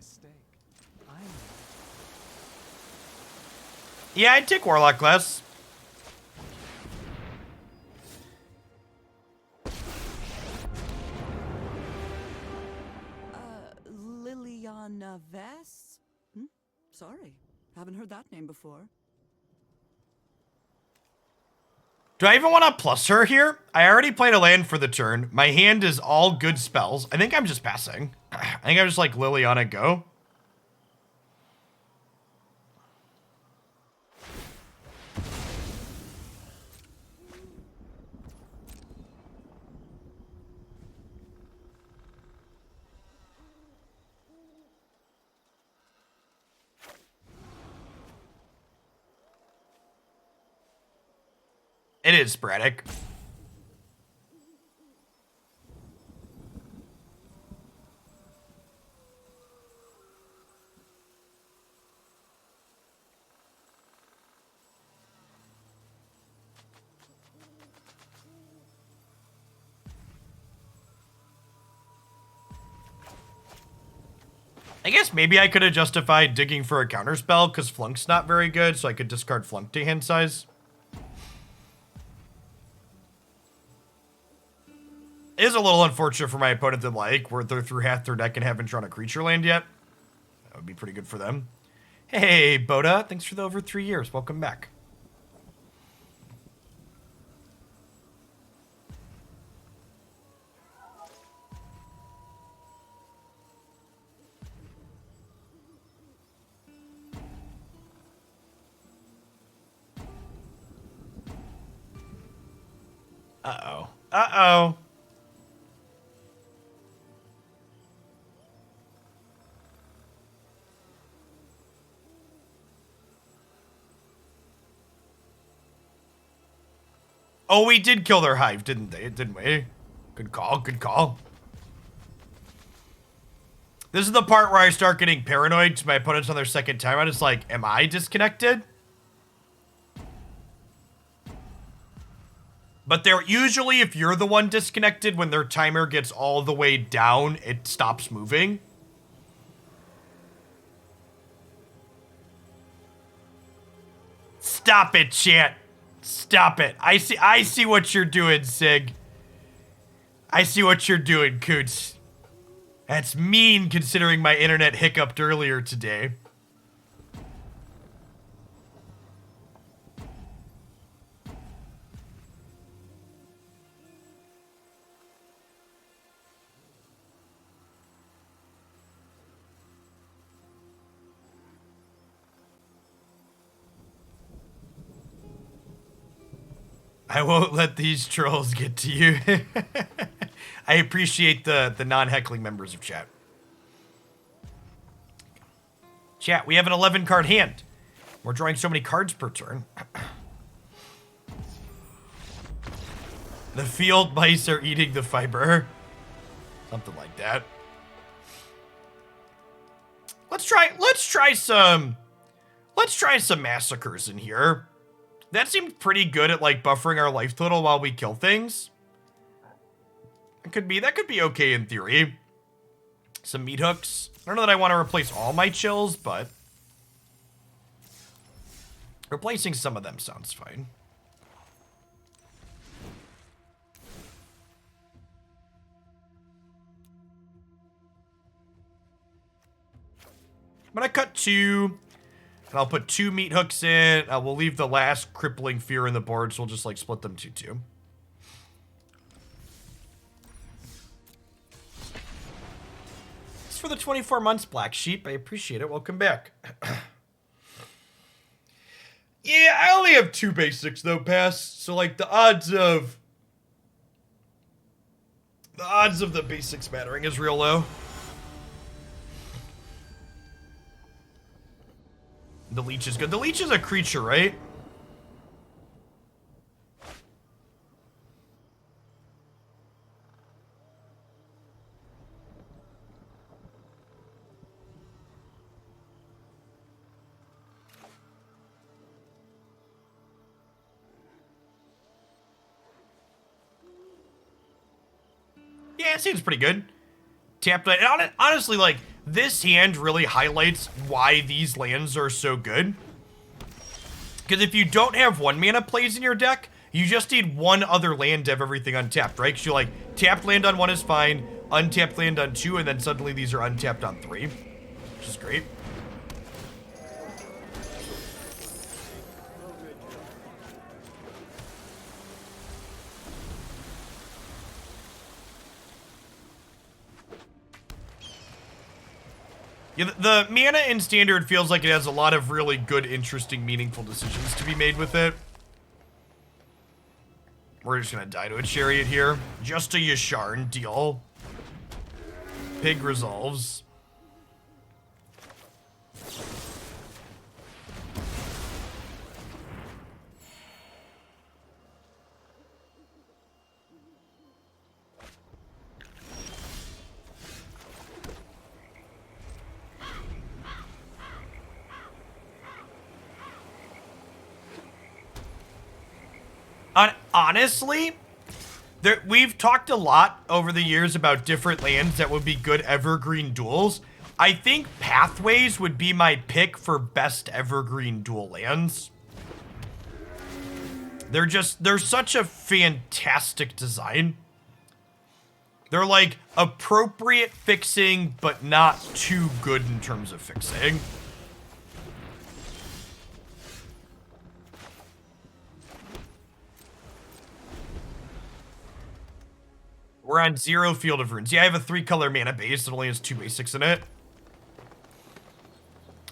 Yeah, I'd take Warlock class. Liliana Vess? Sorry, haven't heard that name before. Do I even want to plus her here? I already played a land for the turn. My hand is all good spells. I think I'm just passing. I think I'm just like Liliana go. It is sporadic. I guess maybe I could have justified digging for a counterspell because Flunk's not very good, so I could discard Flunk to hand size. It is a little unfortunate for my opponent that, like, where they're through half their deck and haven't drawn a creature land yet. That would be pretty good for them. Hey, Boda, thanks for the over 3 years. Welcome back. Uh-oh. Uh-oh. Oh, we did kill their hive, didn't we? Good call, good call. This is the part where I start getting paranoid because my opponent's on their second time. I'm just like, am I disconnected? But they're usually, if you're the one disconnected, when their timer gets all the way down, it stops moving. Stop it, chat. Stop it. I see what you're doing, Sig. I see what you're doing, Coots. That's mean considering my internet hiccuped earlier today. I won't let these trolls get to you. I appreciate the non-heckling members of chat. Chat, we have an 11-card hand. We're drawing so many cards per turn. The field mice are eating the fiber. Something like that. Let's try some massacres in here. That seemed pretty good at, like, buffering our life total while we kill things. That could be okay in theory. Some meat hooks. I don't know that I want to replace all my chills, but replacing some of them sounds fine. I'm gonna cut 2. And I'll put 2 meat hooks in. We'll leave the last Crippling Fear in the board, so we'll just, like, split them 2-2. Thanks for the 24 months, Black Sheep. I appreciate it. Welcome back. Yeah, I only have 2 basics, though, Pass. So, like, the odds of the basics mattering is real low. The leech is good. The leech is a creature, right? Yeah, it seems pretty good. Tapped land. And honestly, like, this hand really highlights why these lands are so good. Because if you don't have 1 mana plays in your deck, you just need 1 other land to have everything untapped, right? Because you like, tapped land on 1 is fine, untapped land on 2, and then suddenly these are untapped on 3, which is great. Yeah, the mana in Standard feels like it has a lot of really good, interesting, meaningful decisions to be made with it. We're just gonna die to a Chariot here. Just a Yasharn deal. Pig resolves. Honestly, we've talked a lot over the years about different lands that would be good evergreen duels. I think Pathways would be my pick for best evergreen duel lands. They're such a fantastic design. They're like appropriate fixing, but not too good in terms of fixing. We're on 0 Field of Runes. Yeah, I have a 3-color mana base that only has 2 basics in it.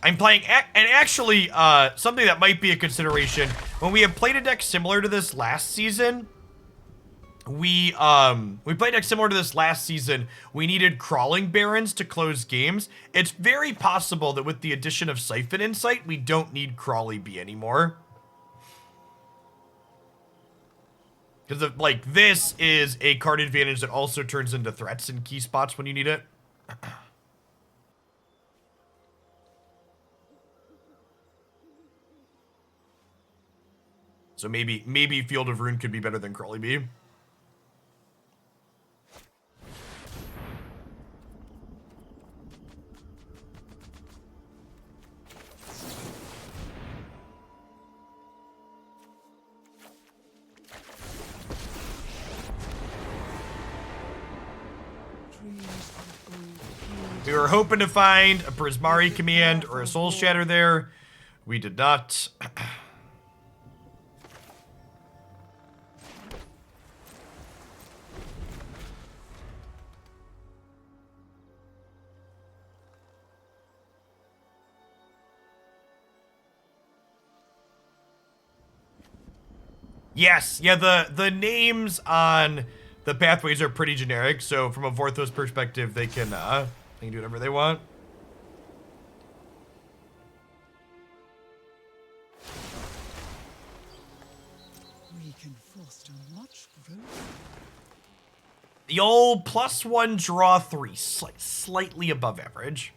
I'm playing, and actually, something that might be a consideration, when we have played a deck similar to this last season, we played a deck similar to this last season, we needed Crawling Barons to close games. It's very possible that with the addition of Siphon Insight, we don't need Crawly B anymore. Because, like, this is a card advantage that also turns into threats in key spots when you need it. So maybe Field of Rune could be better than Crawly B. We were hoping to find a Prismari Command or a Soul Shatter there. We did not. Yes, yeah, the names on the pathways are pretty generic, so from a Vorthos perspective, they can do whatever they want. We can foster much growth. The old +1 draw 3, slightly above average.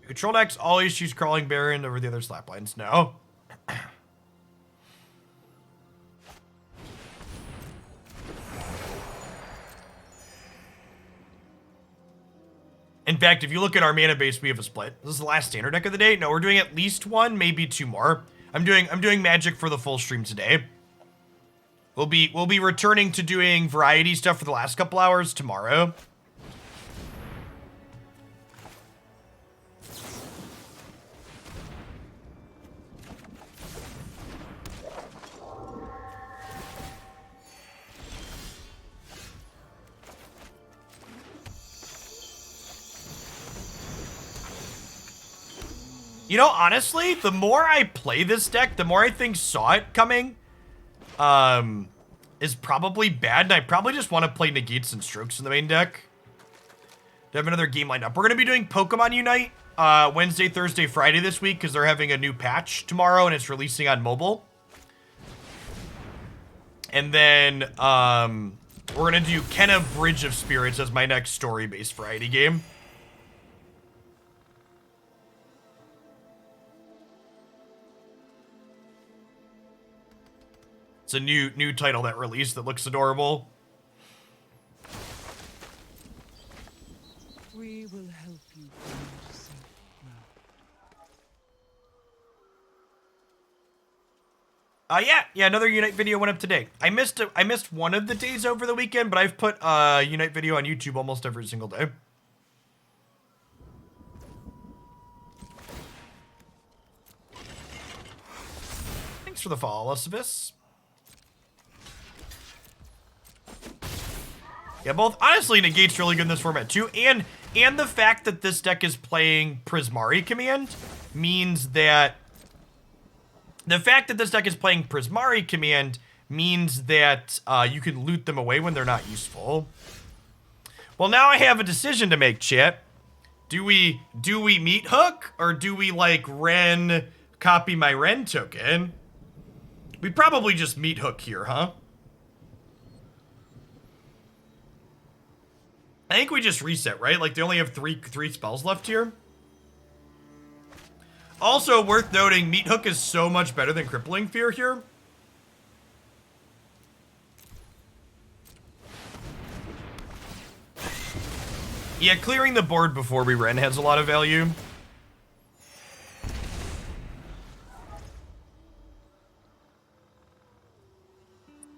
Control decks always choose Crawling Baron over the other slaplines. No. In fact, if you look at our mana base, we have a split. This is the last standard deck of the day. No, we're doing at least 1, maybe 2 more. I'm doing Magic for the full stream today. We'll be returning to doing variety stuff for the last couple hours tomorrow. You know, honestly, the more I play this deck, the more I think Saw It coming is probably bad, and I probably just want to play Negates and Strokes in the main deck to have another game lined up. We're going to be doing Pokemon Unite Wednesday, Thursday, Friday this week because they're having a new patch tomorrow, and it's releasing on mobile. And then We're gonna do Kenna Bridge of Spirits as my next story-based variety game. It's a new title that released that looks adorable. We will help you find safe ground. Yeah, another Unite video went up today. I missed one of the days over the weekend, but I've put Unite video on YouTube almost every single day. Thanks for the follow, Elizabeth. Yeah, both. Honestly, Negate's really good in this format too, and the fact that this deck is playing Prismari Command means that you can loot them away when they're not useful. Well, now I have a decision to make, chat. Do we Meathook, or do we like Ren copy my Ren token? We probably just Meathook here, huh? I think we just reset, right? Like, they only have three spells left here. Also, worth noting, Meathook is so much better than Crippling Fear here. Yeah, clearing the board before we Ren has a lot of value.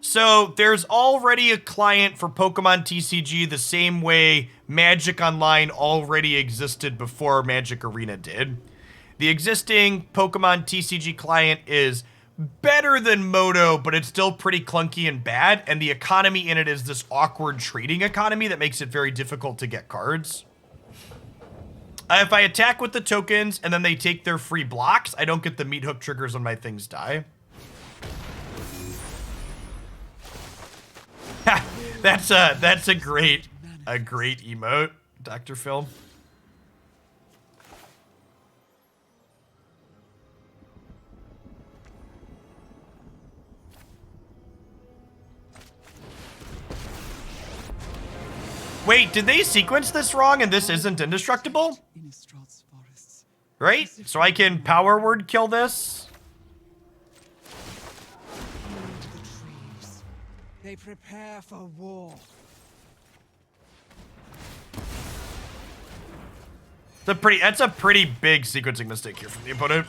So, there's already a client for Pokemon TCG the same way Magic Online already existed before Magic Arena did. The existing Pokemon TCG client is better than Moto, but it's still pretty clunky and bad, and the economy in it is this awkward trading economy that makes it very difficult to get cards. If I attack with the tokens and then they take their free blocks, I don't get the Meathook triggers when my things die. That's a great emote, Dr. Phil. Wait, did they sequence this wrong and this isn't indestructible? Right? So I can power word kill this? They prepare for war. That's a pretty big sequencing mistake here from the opponent.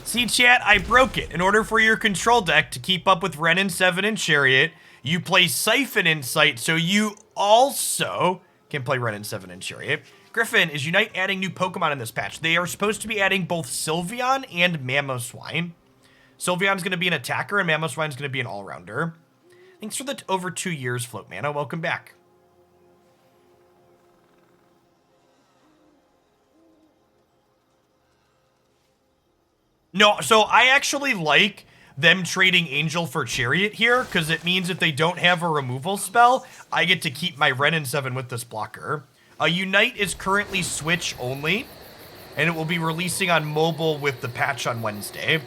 See, chat, I broke it. In order for your control deck to keep up with Ren and 7 and Chariot, you play Siphon Insight, so you also can play Ren and 7 and Chariot. Griffin, is Unite adding new Pokemon in this patch? They are supposed to be adding both Sylveon and Mamoswine. Sylveon's going to be an attacker, and Mamoswine's going to be an all-rounder. Thanks for the over 2 years, Float Mana. Welcome back. No, so I actually like them trading Angel for Chariot here, because it means if they don't have a removal spell, I get to keep my Ren and 7 with this blocker. Unite is currently Switch only, and it will be releasing on mobile with the patch on Wednesday.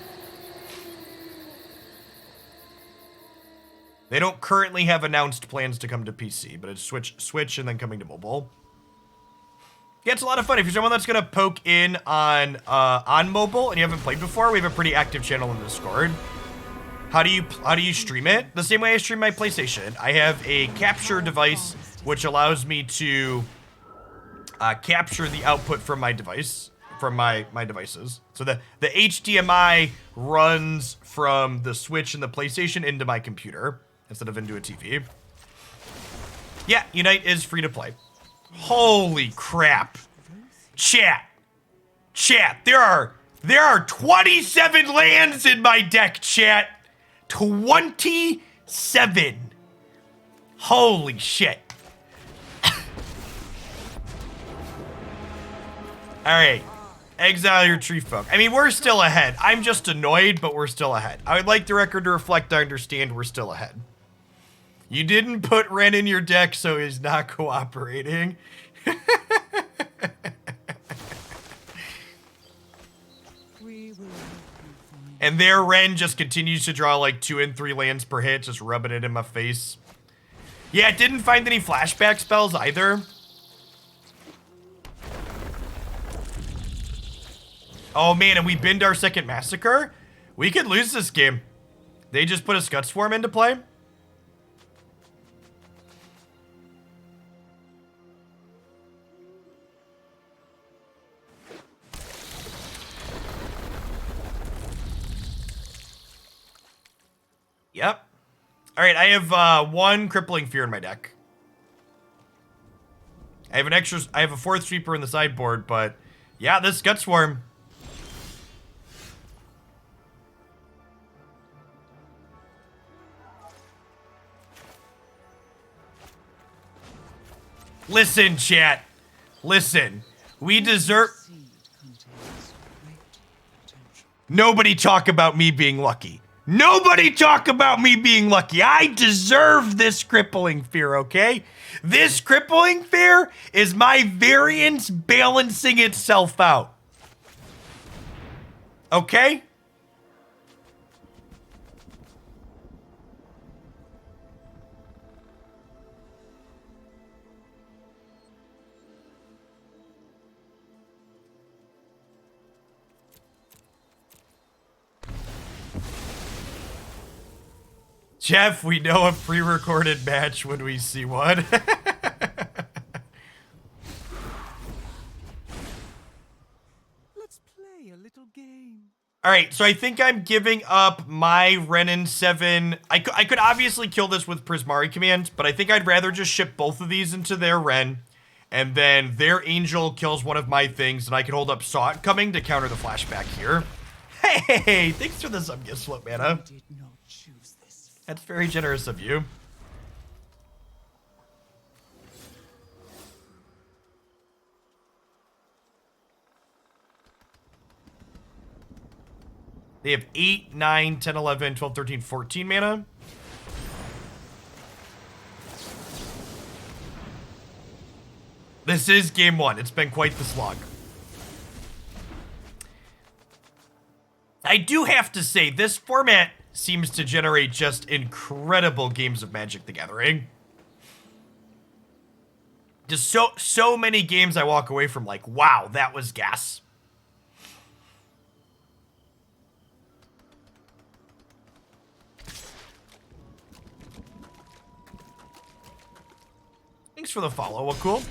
They don't currently have announced plans to come to PC, but it's Switch and then coming to mobile. Yeah, it's a lot of fun. If you're someone that's gonna poke in on mobile and you haven't played before, we have a pretty active channel in Discord. How do you stream it? The same way I stream my PlayStation. I have a capture device which allows me to capture the output from my device, from my devices. So the HDMI runs from the Switch and the PlayStation into my computer instead of into a TV. Yeah, Unite is free to play. Holy crap. Chat, there are 27 lands in my deck, chat. 27. Holy shit. Alright. Exile your tree folk. I mean, we're still ahead. I'm just annoyed, but we're still ahead. I would like the record to reflect I understand we're still ahead. You didn't put Ren in your deck, so he's not cooperating. We will help you find And there, Ren just continues to draw like 2 and 3 lands per hit, just rubbing it in my face. Yeah, it didn't find any flashback spells either. Oh man, and we binned our second Massacre? We could lose this game. They just put a Scud Swarm into play. Yep. All right, I have 1 Crippling Fear in my deck. I have a 4th Sweeper in the sideboard, but yeah, this Gut Swarm. Listen, chat. Listen. We deserve... seed contains great potential. Nobody talk about me being lucky. Nobody talk about me being lucky. I deserve this Crippling Fear, okay? This Crippling Fear is my variance balancing itself out. Okay? Jeff, we know a pre-recorded match when we see one. Let's play a little game. All right, so I think I'm giving up my Renin 7. I could obviously kill this with Prismari Command, but I think I'd rather just ship both of these into their Ren, and then their Angel kills one of my things, and I can hold up Saw It Coming to counter the flashback here. Hey, thanks for the sub-gift flip, mana. Did not choose this. That's very generous of you. They have 8, 9, 10, 11, 12, 13, 14 mana. This is game 1. It's been quite the slog. I do have to say, this format seems to generate just incredible games of Magic the Gathering. Just so many games I walk away from like, wow, that was gas. Thanks for the follow, what cool.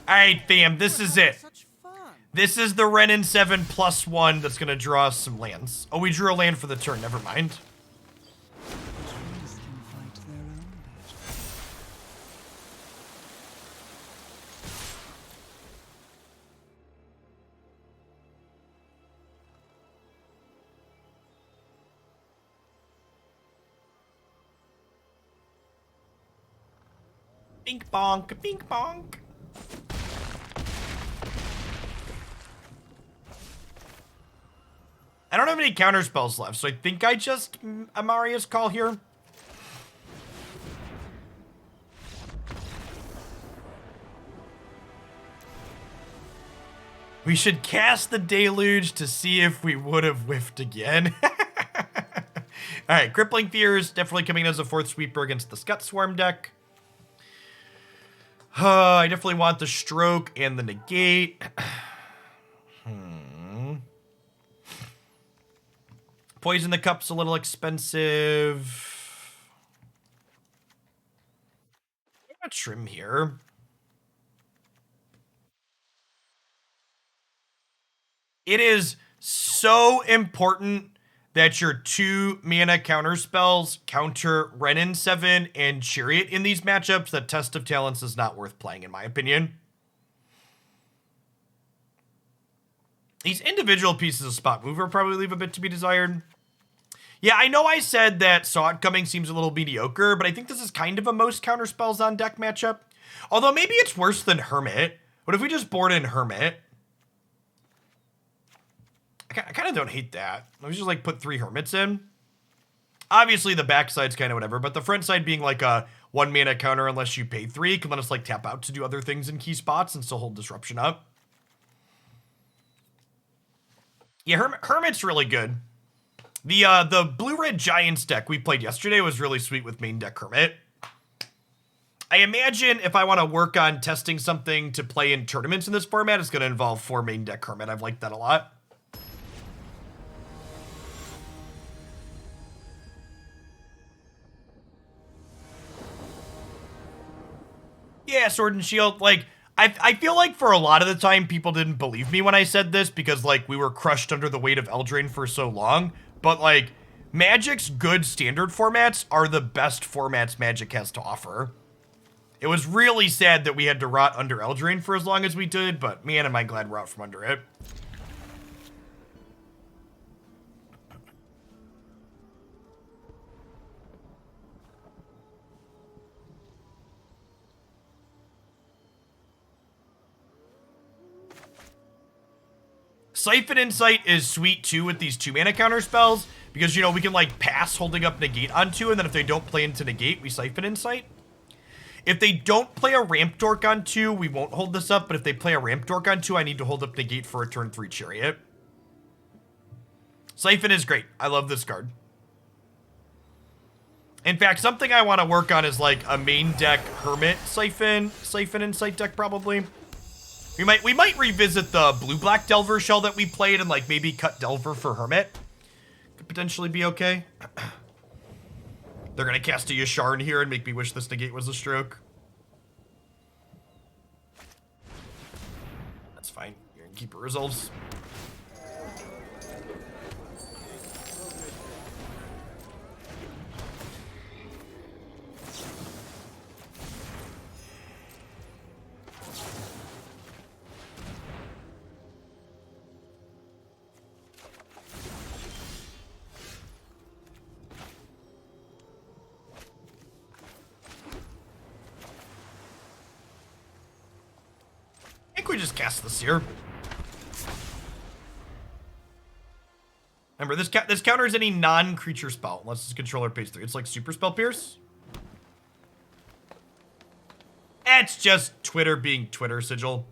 Alright, fam, this is it. Such fun. This is the Renin 7 +1 that's gonna draw us some lands. Oh, we drew a land for the turn, never mind. Trees can fight their own battle. Bink bonk, bink bonk. I don't have any counter spells left, so I think I just Amaria's Call here. We should cast the Deluge to see if we would have whiffed again. Alright, Crippling Fear is definitely coming as a 4th sweeper against the Scud Swarm deck. I definitely want the Stroke and the Negate. Poison the Cup's a little expensive. I'm gonna trim here. It is so important that your 2 mana counter spells counter Renin 7 and Chariot in these matchups that Test of Talents is not worth playing, in my opinion. These individual pieces of Spot Mover probably leave a bit to be desired. Yeah, I know I said that Saw It Coming seems a little mediocre, but I think this is kind of a most counter spells on deck matchup. Although maybe it's worse than Hermit. What if we just board in Hermit? I kind of don't hate that. Let me just like put 3 Hermits in. Obviously, the backside's kind of whatever, but the front side being like a 1 mana counter unless you pay 3 can let us like tap out to do other things in key spots and still hold Disruption up. Yeah, Hermit's really good. The blue-red Giants deck we played yesterday was really sweet with main deck Hermit. I imagine if I want to work on testing something to play in tournaments in this format, it's going to involve 4 main deck Hermit. I've liked that a lot. Yeah, Sword and Shield, like, I feel like for a lot of the time people didn't believe me when I said this because, like, we were crushed under the weight of Eldraine for so long. But, like, Magic's good standard formats are the best formats Magic has to offer. It was really sad that we had to rot under Eldraine for as long as we did, but man, am I glad we're out from under it. Siphon Insight is sweet too with these 2 mana counter spells because, you know, we can like pass holding up Negate on 2, and then if they don't play into Negate, we Siphon Insight. If they don't play a Ramp Dork on 2, we won't hold this up, but if they play a Ramp Dork on 2, I need to hold up Negate for a turn 3 Chariot. Siphon is great. I love this card. In fact, something I want to work on is like a main deck Hermit Siphon Insight deck probably. We might revisit the blue-black Delver shell that we played and like maybe cut Delver for Hermit. Could potentially be okay. They're gonna cast a Yashar in here and make me wish this Negate was a stroke. That's fine. Your Keeper resolves. I think we just cast this here. Remember, this counters any non-creature spell, unless its controller pays 3. It's like Super Spell Pierce. It's just Twitter being Twitter, Sigil.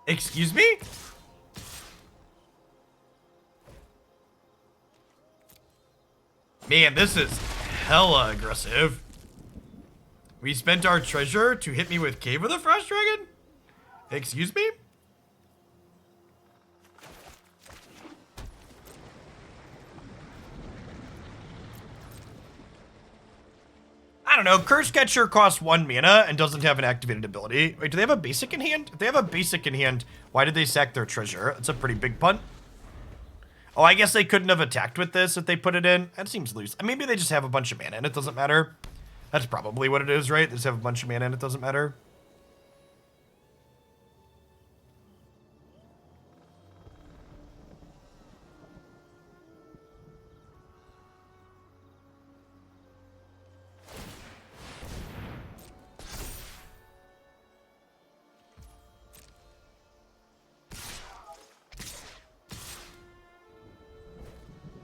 Excuse me? Man, this is hella aggressive. We spent our treasure to hit me with Cave of the Frost Dragon? Excuse me? I don't know, Curse Catcher costs 1 mana and doesn't have an activated ability. Wait, do they have a basic in hand? If they have a basic in hand, why did they sack their treasure? That's a pretty big punt. Oh, I guess they couldn't have attacked with this if they put it in. That seems loose. Maybe they just have a bunch of mana and it doesn't matter. That's probably what it is, right? They just have a bunch of mana and it doesn't matter.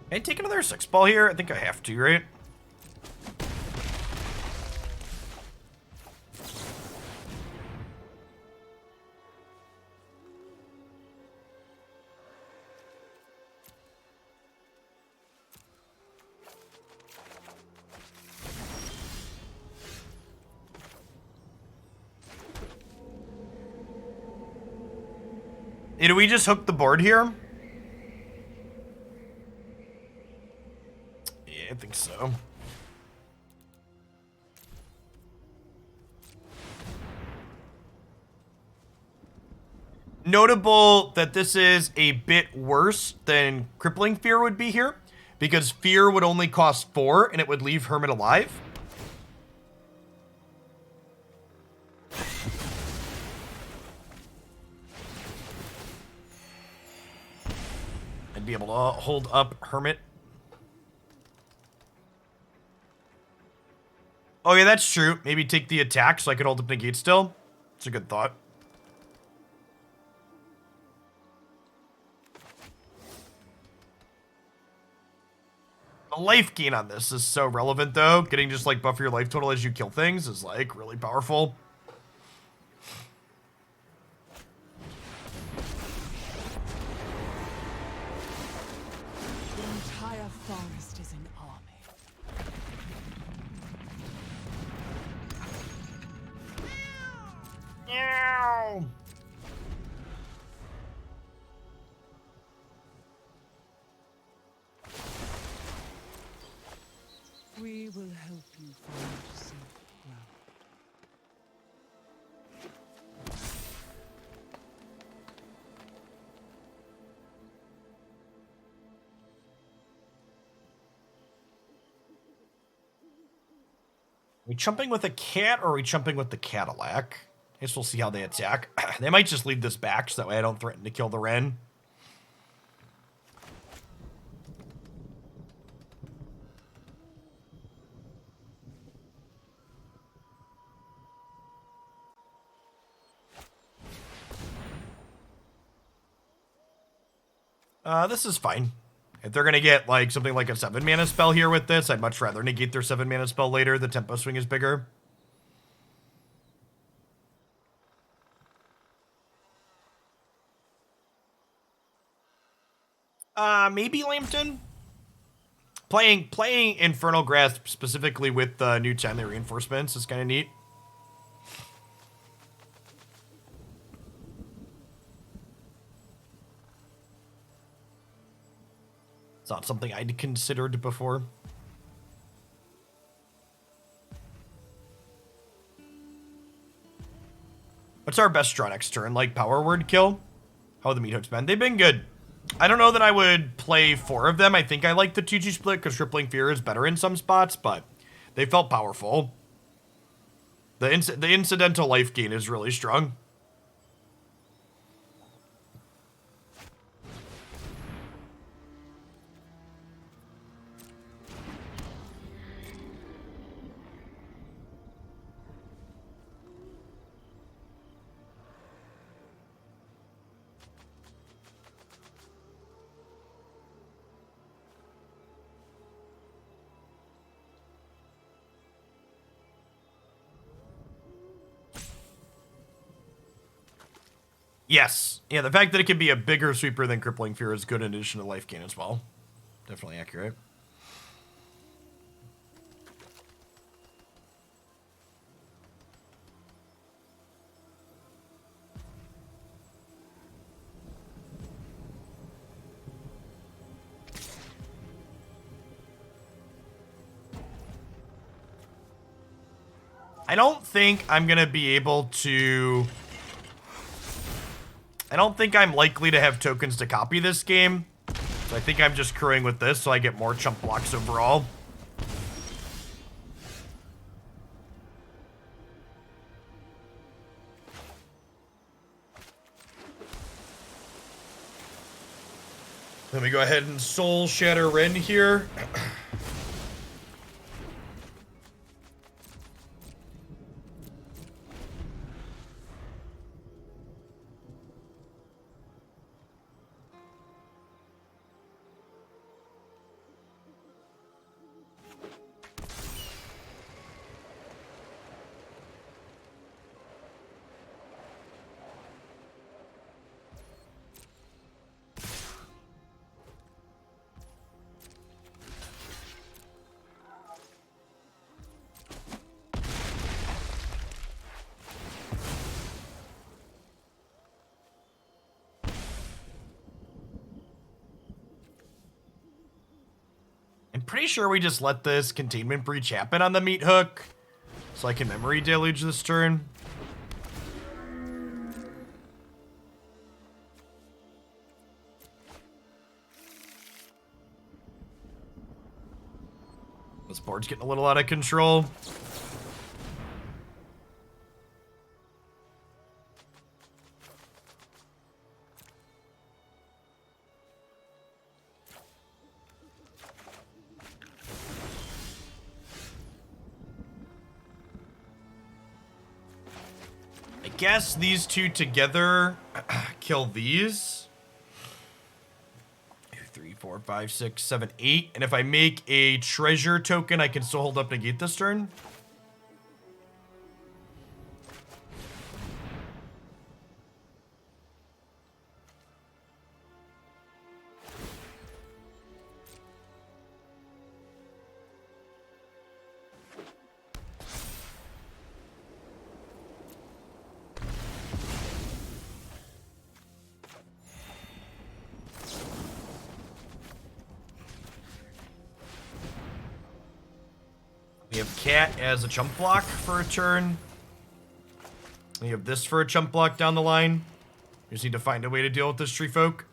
Can I take another 6-ball here? I think I have to, right? Hey, do we just hook the board here? I think so. Notable that this is a bit worse than Crippling Fear would be here, because Fear would only cost 4 and it would leave Hermit alive. I'd be able to hold up Hermit. Oh yeah, that's true. Maybe take the attack so I could hold up Negate still. It's a good thought. The life gain on this is so relevant though. Getting just like buff your life total as you kill things is like really powerful. The entire forest is an army. Meow. We will help you find safe ground. Are we chumping with a cat or are we chumping with the Cadillac? I guess we'll see how they attack. They might just leave this back so that way I don't threaten to kill the Wren. This is fine. If they're gonna get like something like a 7-mana spell here with this, I'd much rather negate their 7-mana spell later. The tempo swing is bigger. Maybe Lambton? Playing Infernal Grasp specifically with the new timely reinforcements is kind of neat. It's not something I'd considered before. What's our best draw next turn? Like power word kill? How are the Meathooks been? They've been good. I don't know that I would play 4 of them. I think I like the 2G split because Crippling Fear is better in some spots, but they felt powerful. The incidental life gain is really strong. Yes. Yeah, the fact that it can be a bigger sweeper than Crippling Fear is good in addition to life gain as well. Definitely accurate. I don't think I'm going to be able to... I don't think I'm likely to have tokens to copy this game. So I think I'm just crewing with this so I get more chump blocks overall. Let me go ahead and Soul Shatter Wren here. Pretty sure we just let this containment breach happen on the Meathook, so I can Memory Deluge this turn. This board's getting a little out of control. guess these two together kill these. 2, 3, 4, 5, 6, 7, 8. And if I make a treasure token, I can still hold up Negate this turn. We have Cat as a chump block for a turn. We have this for a chump block down the line. We just need to find a way to deal with this tree folk.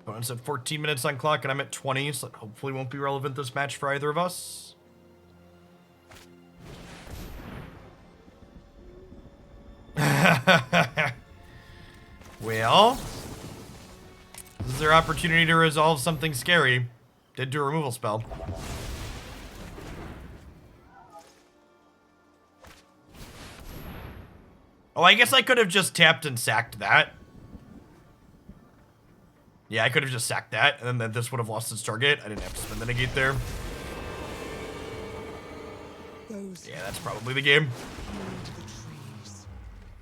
Opponent's at 14 minutes on clock and I'm at 20, so that hopefully won't be relevant this match for either of us. Well, this is their opportunity to resolve something scary. Did do a removal spell. Oh, I guess I could have just tapped and sacked that. Yeah, I could have just sacked that, and then this would have lost its target. I didn't have to spend the negate there. Yeah, that's probably the game.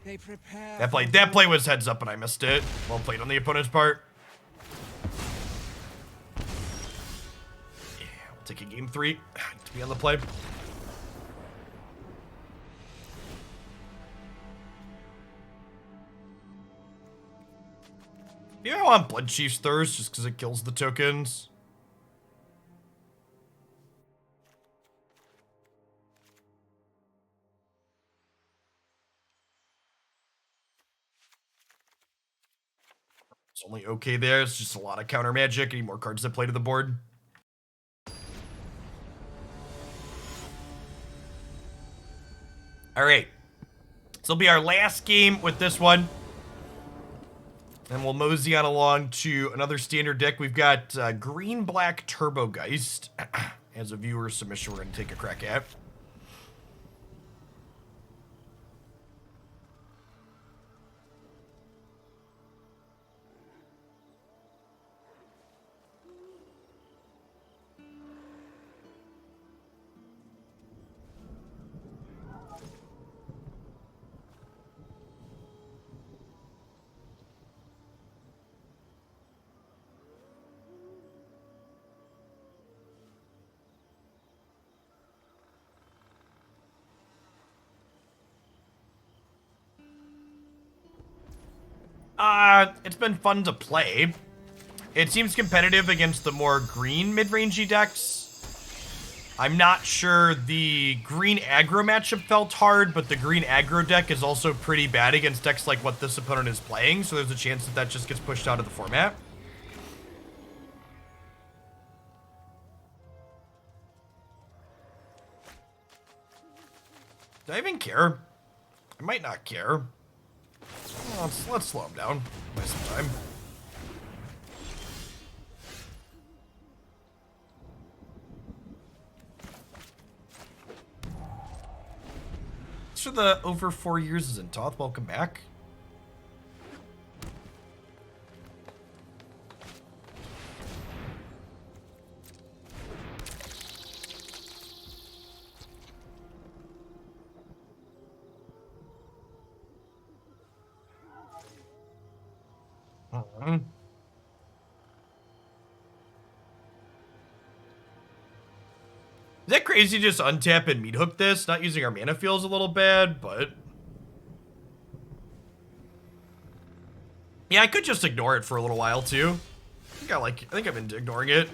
That play was heads up and I missed it. Well played on the opponent's part. Yeah, we'll take a game 3 to be on the play. Yeah, I want Bloodchief's Thirst just because it kills the tokens. It's only okay there. It's just a lot of counter magic. Any more cards that play to the board. All right. This will be our last game with this one. And we'll mosey on along to another standard deck. We've got green-black Turbogeist as a viewer submission we're going to take a crack at. It's been fun to play. It seems competitive against the more green mid-rangey decks. I'm not sure the green aggro matchup felt hard, but the green aggro deck is also pretty bad against decks like what this opponent is playing, so there's a chance that that just gets pushed out of the format. Do I even care? I might not care. Well, let's slow him down. Waste some time. Thanks for the over 4 years as in Toth. Welcome back. Is that crazy to just untap and Meathook this? Not using our mana feels a little bad, but... yeah, I could just ignore it for a little while, too. I think I've been ignoring it.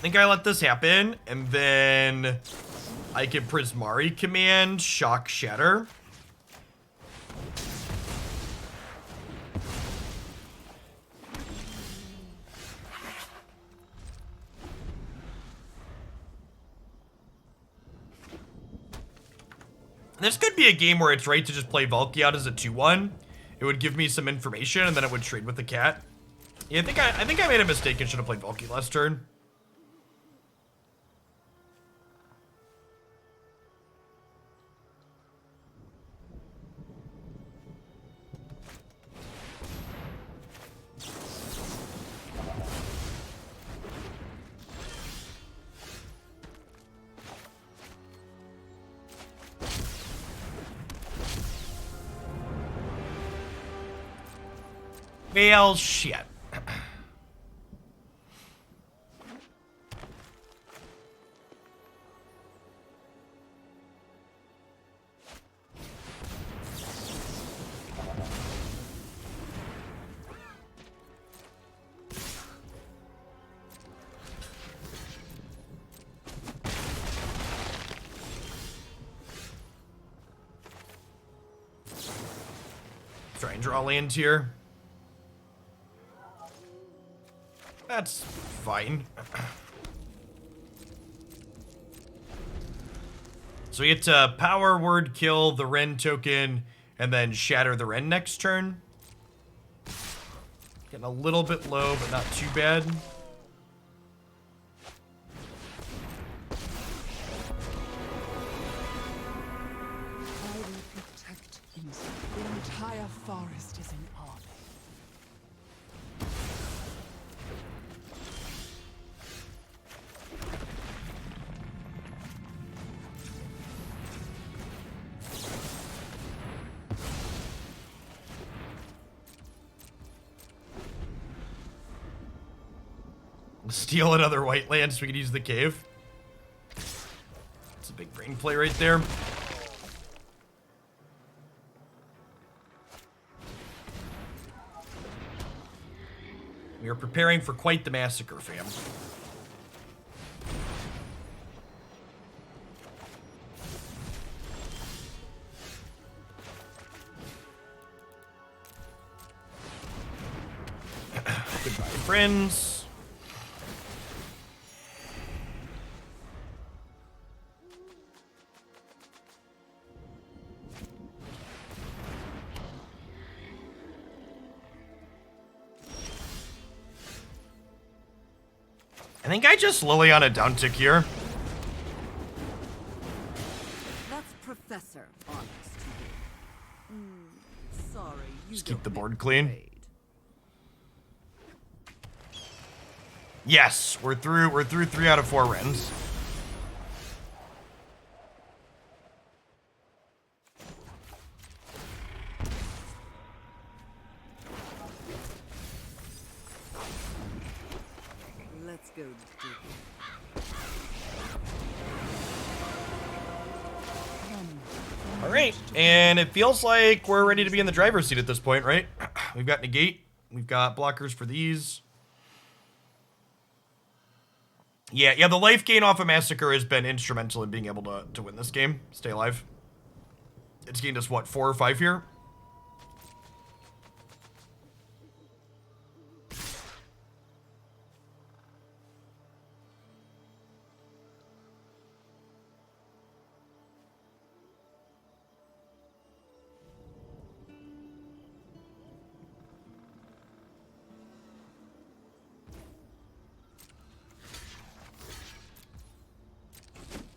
think I let this happen, and then I can Prismari Command, Shock Shatter. This could be a game where it's right to just play Valki out as a 2-1. It would give me some information, and then it would trade with the cat. Yeah, I think I made a mistake and should have played Valki last turn. Well, shit. Try and draw land here. That's fine. So we get to power word kill the Ren token and then shatter the Ren next turn. Getting a little bit low, but not too bad. I will protect Insight. The entire forest is in army. Steal another white land so we can use the cave. It's a big brain play right there. We are preparing for quite the massacre, fam. Goodbye, friends. I think I just Liliana downtick here. That's Professor Onyx to you. Sorry, you Just keep don't the board make clean. grade. Yes, we're through 3 out of 4 Rens. Let's go digging. All right, and it feels like we're ready to be in the driver's seat at this point, right? We've got Negate. We've got blockers for these. Yeah, the life gain off of Massacre has been instrumental in being able to win this game, stay alive. It's gained us, what, 4 or 5 here?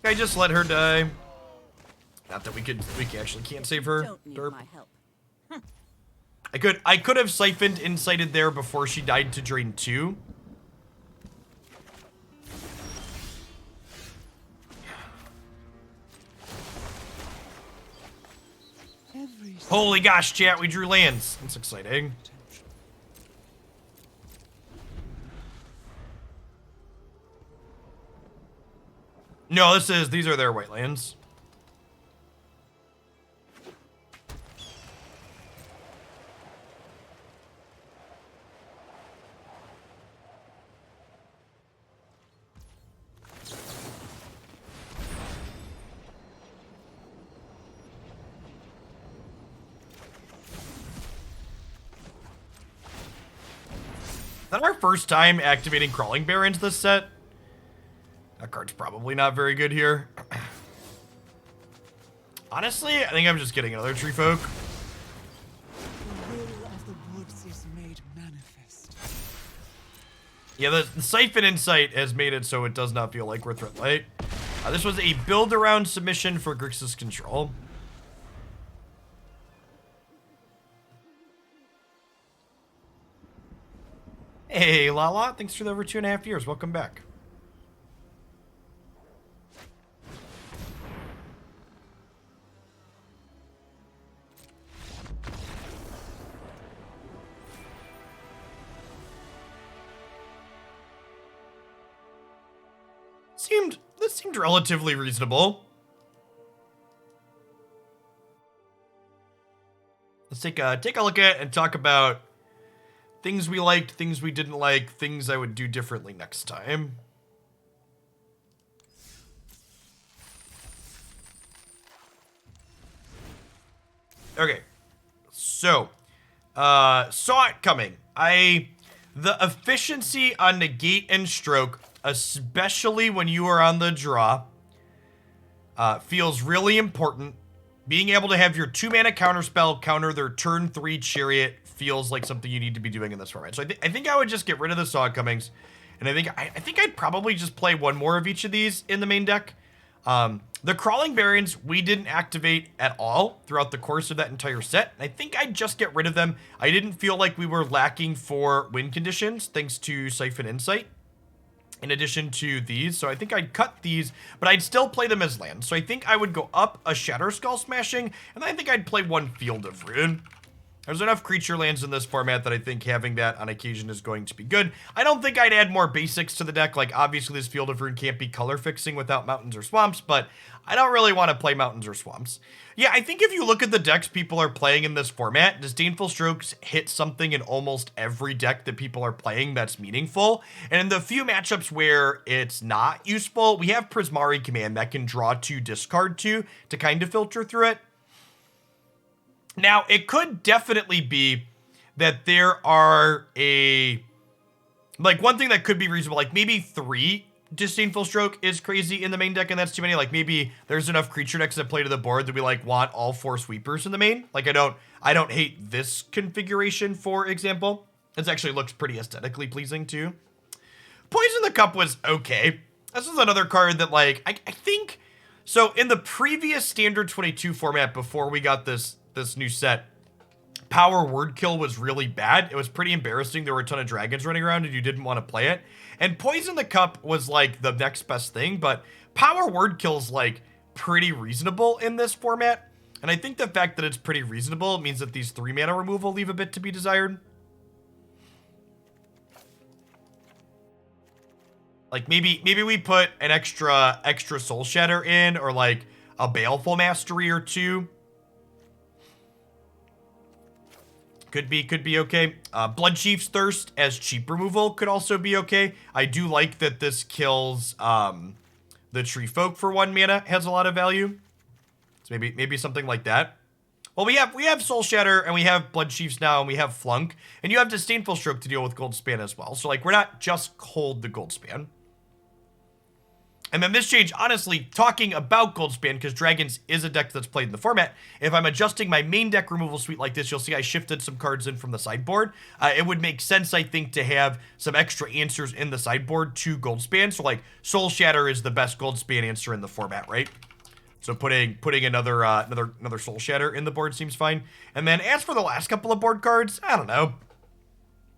I just let her die. Not that we actually can't save her. Don't need Derp. my help. I could have siphoned Insighted there before she died to drain 2. Holy gosh, chat, we drew lands. That's exciting. No, these are their white lands. that our first time activating Crawling Barrens this set? That card's probably not very good here. Honestly, I think I'm just getting another Tree Folk. The will of the woods is made manifest. Yeah, the Siphon Insight has made it so it does not feel like we're threat light. This was a build-around submission for Grixis control. Hey, Lala, thanks for the over 2.5 years. Welcome back. This seemed relatively reasonable. Let's take a look at and talk about things we liked, things we didn't like, things I would do differently next time. Okay, so saw it coming. The efficiency on Negate and Stroke, especially when you are on the draw, feels really important. Being able to have your 2-mana counterspell counter their turn 3 Chariot feels like something you need to be doing in this format. So I think I would just get rid of the Saw Comings, and I think I'd probably just play one more of each of these in the main deck. The Crawling Barrens we didn't activate at all throughout the course of that entire set. I think I'd just get rid of them. I didn't feel like we were lacking for win conditions thanks to Siphon Insight in addition to these. So I think I'd cut these, but I'd still play them as lands. So I think I would go up a Shatterskull Smashing, and I think I'd play one Field of Ruin. There's enough creature lands in this format that I think having that on occasion is going to be good. I don't think I'd add more basics to the deck. Like, obviously, this Field of Ruin can't be color fixing without mountains or swamps, but I don't really want to play mountains or swamps. Yeah, I think if you look at the decks people are playing in this format, Disdainful Strokes hit something in almost every deck that people are playing that's meaningful. And in the few matchups where it's not useful, we have Prismari Command that can draw 2, discard 2 to kind of filter through it. Now, it could definitely be that there are one thing that could be reasonable, like maybe 3 Disdainful Stroke is crazy in the main deck, and that's too many. Like, maybe there's enough creature decks that play to the board that we, like, want all 4 sweepers in the main. Like, I don't hate this configuration, for example. It actually looks pretty aesthetically pleasing, too. Poison the Cup was okay. This is another card that, like, I think... So, in the previous Standard 22 format, before we got this new set, Power Word Kill was really bad. It was pretty embarrassing. There were a ton of dragons running around and you didn't want to play it. And Poison the Cup was like the next best thing, but Power Word Kill's like pretty reasonable in this format. And I think the fact that it's pretty reasonable means that these 3 mana removal leave a bit to be desired. Like maybe we put an extra Soul Shatter in, or like a Baleful Mastery or 2. Could be okay. Bloodchief's Thirst as cheap removal could also be okay. I do like that this kills the Tree Folk for 1 mana. Has a lot of value. So maybe something like that. Well, we have Soul Shatter, and we have Bloodchiefs now, and we have Flunk. And you have Disdainful Stroke to deal with Goldspan as well. So, like, we're not just cold the Goldspan. And then this change, honestly, talking about Goldspan, because Dragons is a deck that's played in the format, if I'm adjusting my main deck removal suite like this, you'll see I shifted some cards in from the sideboard. It would make sense, I think, to have some extra answers in the sideboard to Goldspan. So, like, Soul Shatter is the best Goldspan answer in the format, right? So putting another Soul Shatter in the board seems fine. And then as for the last couple of board cards, I don't know.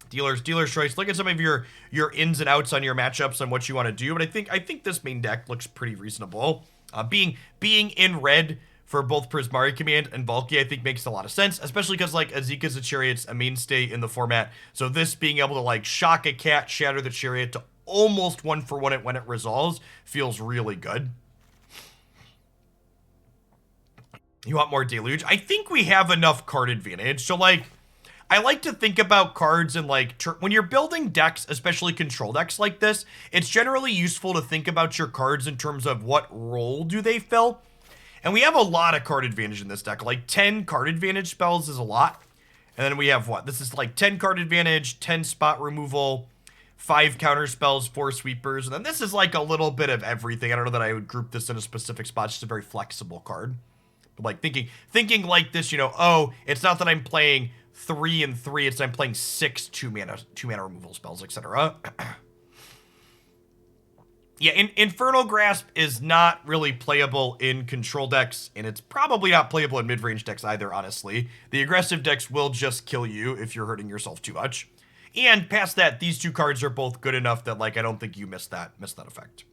Dealer's choice. Look at some of your ins and outs on your matchups and what you want to do. But I think this main deck looks pretty reasonable. Being in red for both Prismari Command and Valki, I think makes a lot of sense, especially because like Azeka's a Chariot's a mainstay in the format. So this being able to like shock a cat, shatter the Chariot to almost 1-for-1 it when it resolves feels really good. You want more Deluge? I think we have enough card advantage. So like, I like to think about cards and like, when you're building decks, especially control decks like this, it's generally useful to think about your cards in terms of what role do they fill. And we have a lot of card advantage in this deck. Like 10 card advantage spells is a lot. And then we have what? This is like 10 card advantage, 10 spot removal, 5 counter spells, 4 sweepers. And then this is like a little bit of everything. I don't know that I would group this in a specific spot. It's just a very flexible card. But like thinking like this, you know, oh, it's not that I'm playing 3 and 3, it's that I'm playing 6 2 mana removal spells, etc. Yeah, Infernal Grasp is not really playable in control decks, and it's probably not playable in mid-range decks either, honestly. The aggressive decks will just kill you if you're hurting yourself too much. And past that, these two cards are both good enough that, like, I don't think you miss that effect.